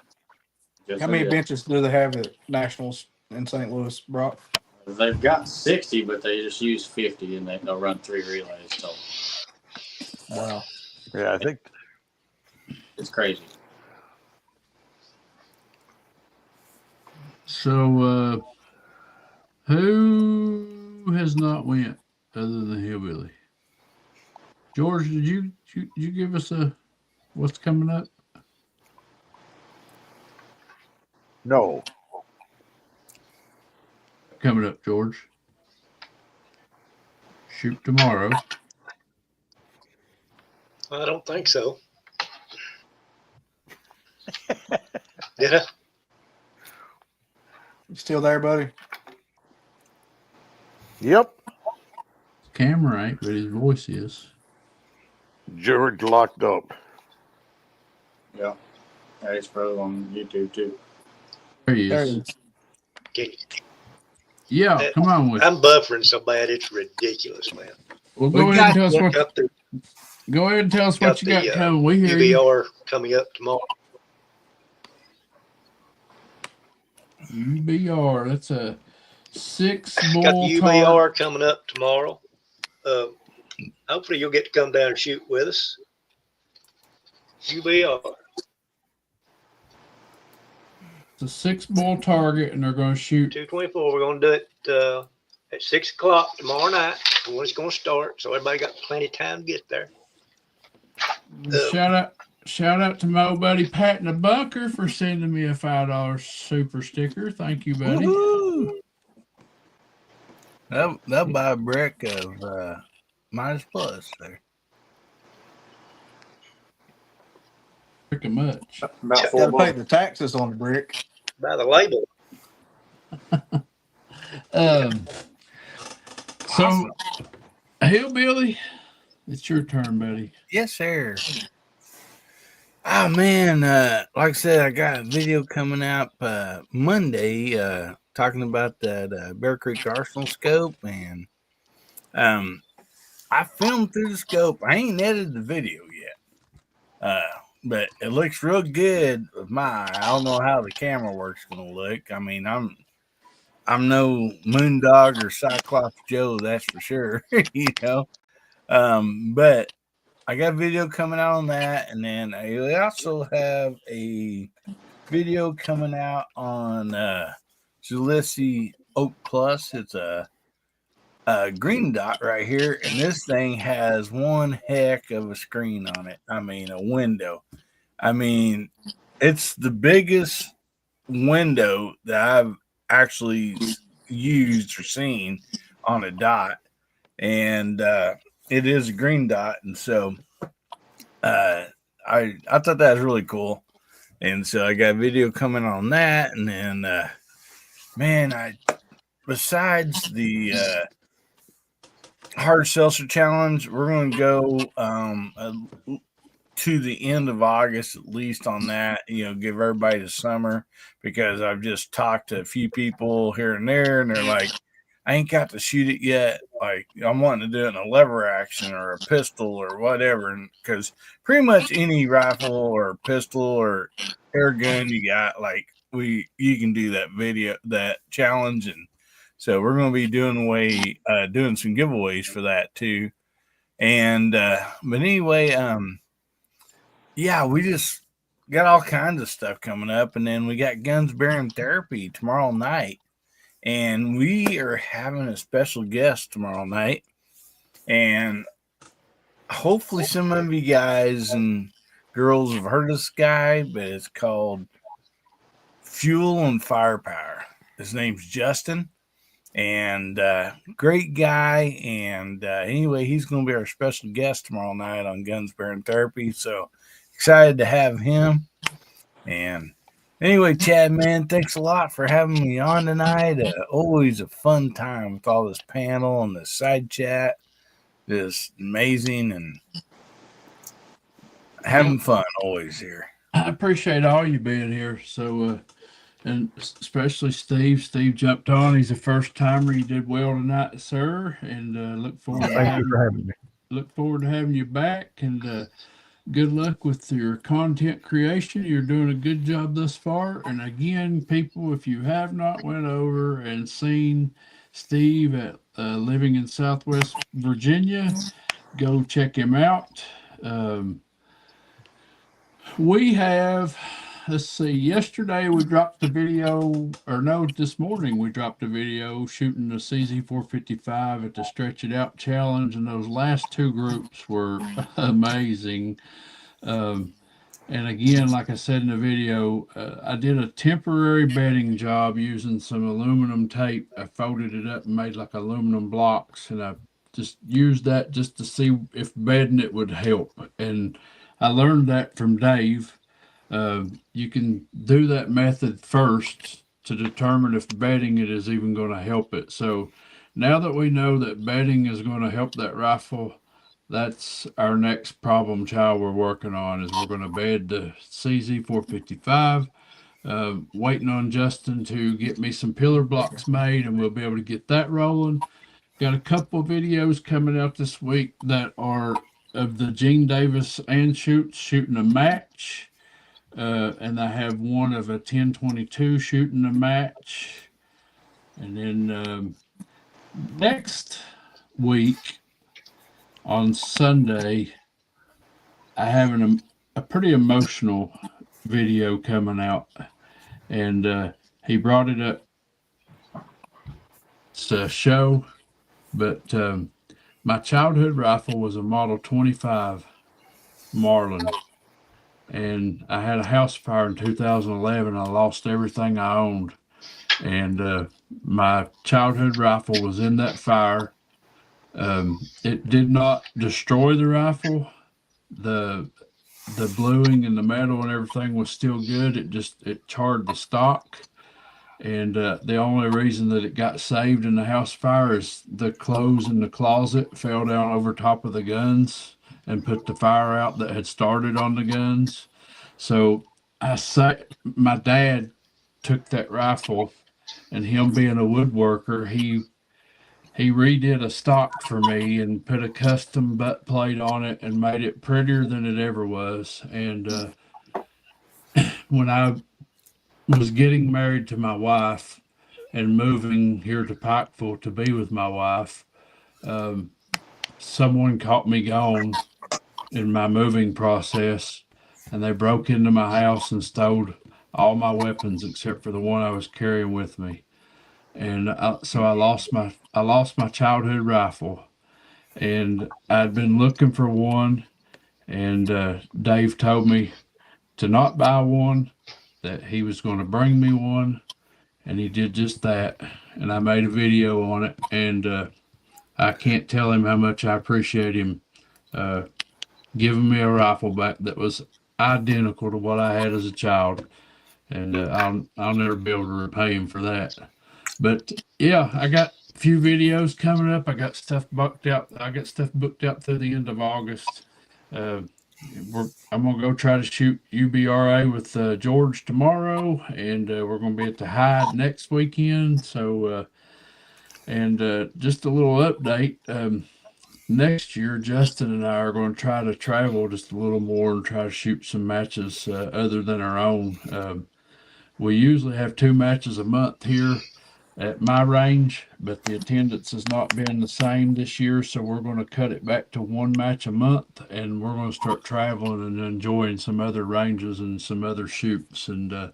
Yes,
How many
it is.
benches do they have at nationals in St. Louis, Brock?
They've got 60, but they just use 50, and they'll run 3 relays. So
Wow.
Yeah, I think
it's crazy.
So, who has not went other than Hillbilly? George, did you give us a what's coming up?
no.
Coming up, George. Shoot tomorrow.
I don't think so. Yeah.
You still there, buddy?
Yep.
Camera ain't, but his voice is.
George locked up.
Yeah. Ace Pro on YouTube too.
There he
There
is.
he is.
Can-
Yeah, come on with.
I'm buffering so bad it's ridiculous, man.
Well,
We
go ahead and tell us
Got
what.
the,
Go ahead and tell us what
got
you got
the
coming. We hear you.
UBR coming up tomorrow.
UBR. That's a 6
Got
ball
the
target.
UBR coming up tomorrow. Hopefully you'll get to come down and shoot with us. UBR.
It's a 6 ball target, and they're going to shoot.
224. We're going to do it at 6 o'clock tomorrow night when it's going to start. So everybody got plenty of time to get there.
Shout out to my old buddy Pat in the bunker for sending me a $5 super sticker. Thank you, buddy.
Woo-hoo. They'll buy a brick of minus plus there.
Pretty much.
About
Got
4
to pay
bucks.
the taxes on the brick.
By the label.
So, Hillbilly, it's your turn, buddy.
Yes, sir. Oh man, like I said, I got a video coming out Monday talking about that Bear Creek Arsenal scope, and I filmed through the scope. I ain't edited the video yet, but it looks real good with my. I don't know how the camera work's gonna look. I mean, I'm no Moondog or Cyclops Joe, that's for sure. You know, but I got a video coming out on that, and then I also have a video coming out on Zulisi Oak Plus. It's a green dot right here, and this thing has one heck of a screen on it. I mean, a window. I mean, it's the biggest window that I've actually used or seen on a dot, and it is a green dot, and so I thought that was really cool, and so I got a video coming on that, and then man, besides the hard seltzer challenge, we're going to go to the end of August at least on that. You know, give everybody the summer, because I've just talked to a few people here and there, and they're like, I ain't got to shoot it yet. Like, I'm wanting to do it in a lever action or a pistol or whatever. And because pretty much any rifle or pistol or air gun you got, like you can do that challenge. And so we're going to be doing some giveaways for that too. And, but anyway, yeah, got all kinds of stuff coming up, and then we got Guns Bearing Therapy tomorrow night, and we are having a special guest tomorrow night, and hopefully some of you guys and girls have heard of this guy, but it's called Fuel and Firepower. His name's Justin, and great guy. And anyway, he's going to be our special guest tomorrow night on Guns Bearing Therapy. So excited to have him. And anyway, Chad, man, thanks a lot for having me on tonight. Always a fun time with all this panel and this side chat. It's amazing and having fun always here.
I appreciate all you being here. So, and especially Steve. Steve jumped on. He's a first timer. You did well tonight, sir. And look forward.
Thank you for having me.
Look forward to having you back. And good luck with your content creation. You're doing a good job thus far. And again, people, if you have not went over and seen Steve at living in Southwest Virginia, go check him out. We have, let's see, yesterday we dropped a video, or no, this morning we dropped a video shooting the CZ455 at the Stretch It Out Challenge, and those last two groups were amazing. And again, like I said in the video, I did a temporary bedding job using some aluminum tape. I folded it up and made like aluminum blocks, and I just used that just to see if bedding it would help. And I learned that from Dave. You can do that method first to determine if bedding it is even going to help it. So now that we know that bedding is going to help that rifle, that's our next problem child we're working on, is we're going to bed the CZ455. Waiting on Justin to get me some pillar blocks made, and we'll be able to get that rolling. Got a couple videos coming out this week that are of the Gene Davis and shooting a match. And I have one of a 1022 shooting a match. And then next week on Sunday, I have a pretty emotional video coming out. And he brought it up. It's a show, but my childhood rifle was a Model 25 Marlin. And I had a house fire in 2011. I lost everything I owned. And my childhood rifle was in that fire. It did not destroy the rifle. The bluing and the metal and everything was still good. It charred the stock. And the only reason that it got saved in the house fire is the clothes in the closet fell down over top of the guns and put the fire out that had started on the guns. So my dad took that rifle, and him being a woodworker, he redid a stock for me and put a custom butt plate on it and made it prettier than it ever was. And when I was getting married to my wife and moving here to Pikeville to be with my wife, someone caught me gone in my moving process, and they broke into my house and stole all my weapons except for the one I was carrying with me. And so I lost my childhood rifle, and I'd been looking for one, and Dave told me to not buy one, that he was going to bring me one, and he did just that. And I made a video on it, and I can't tell him how much I appreciate him giving me a rifle back that was identical to what I had as a child. And I'll never be able to repay him for that. But yeah, I got a few videos coming up. I got stuff booked out. Through the end of August. I'm gonna go try to shoot UBRA with George tomorrow, and we're gonna be at the Hyde next weekend. So, just a little update. Next year, Justin and I are going to try to travel just a little more and try to shoot some matches other than our own. We usually have 2 matches a month here. at my range, but the attendance has not been the same this year, so we're going to cut it back to one match a month, and we're going to start traveling and enjoying some other ranges and some other shoots, and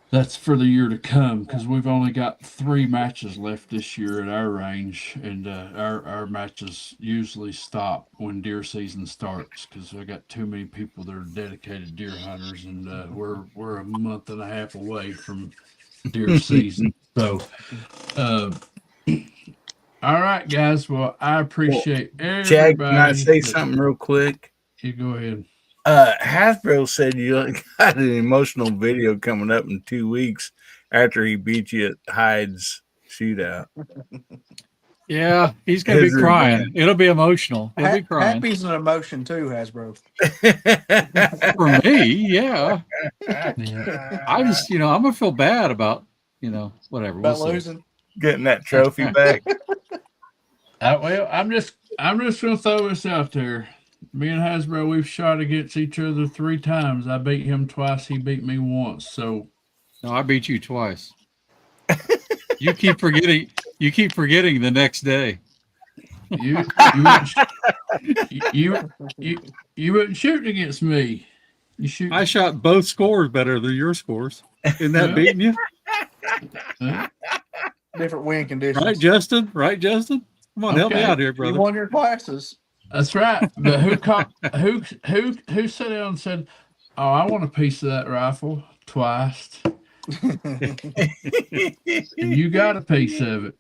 that's for the year to come, because we've only got 3 matches left this year at our range, and our matches usually stop when deer season starts, because I got too many people that are dedicated deer hunters, and we're a month and a half away from deer season. So, all right, guys. Well, I appreciate
Chad, can I
everybody.
say something real quick?
You go ahead.
Hasbro said you got an emotional video coming up in 2 weeks after he beat you at Hyde's shootout.
Yeah, he's gonna be crying. It'll be emotional. He'll be crying.
Happy's an emotion too, Hasbro.
For me, yeah.
Yeah.
I just, I'm gonna feel bad about, whatever.
About
We'll see.
losing.
Getting that trophy back.
Well, I'm just gonna throw this out there. Me and Hasbro, we've shot against each other 3 times. I beat him twice. He beat me once. So
No, I beat you twice. You keep forgetting. You keep forgetting the next day.
you wouldn't shoot against me. You shoot.
I shot both scores better than your scores. Isn't that beating you?
Different wind conditions.
Right, Justin? Right, Justin? Come on, help me out here,
You
brother.
won your classes.
That's right. But who sat down and said, "Oh, I want a piece of that rifle," twice? You got a piece of it.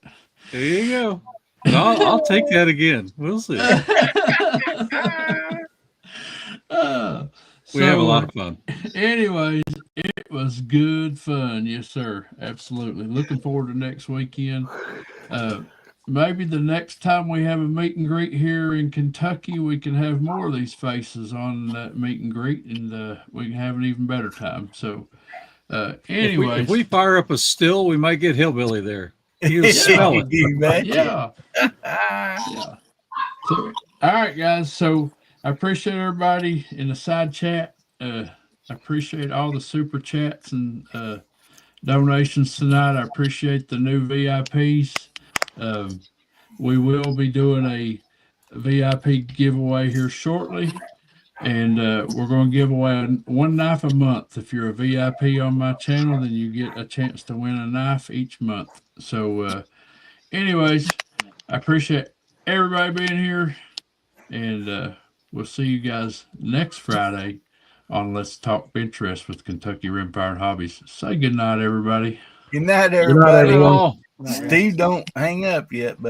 There you go. But I'll take that again. We'll see. We have a lot of fun.
Anyways, it was good fun. Yes, sir. Absolutely. Looking forward to next weekend. Maybe the next time we have a meet and greet here in Kentucky, we can have more of these faces on that meet and greet, and we can have an even better time. So, anyways.
If we fire up a still, we might get Hillbilly there. He'll smell it.
Yeah. Yeah. So, all right, guys. So I appreciate everybody in the side chat. I appreciate all the super chats and donations tonight. I appreciate the new VIPs. We will be doing a VIP giveaway here shortly, and we're going to give away one knife a month. If you're a VIP on my channel, then you get a chance to win a knife each month. So, anyways, I appreciate everybody being here, and we'll see you guys next Friday on Let's Talk Benchrest with Kentucky Rimfire and Hobbies. Say good night, everybody.
Good night, everybody.
Oh.
Steve, don't hang up yet, buddy.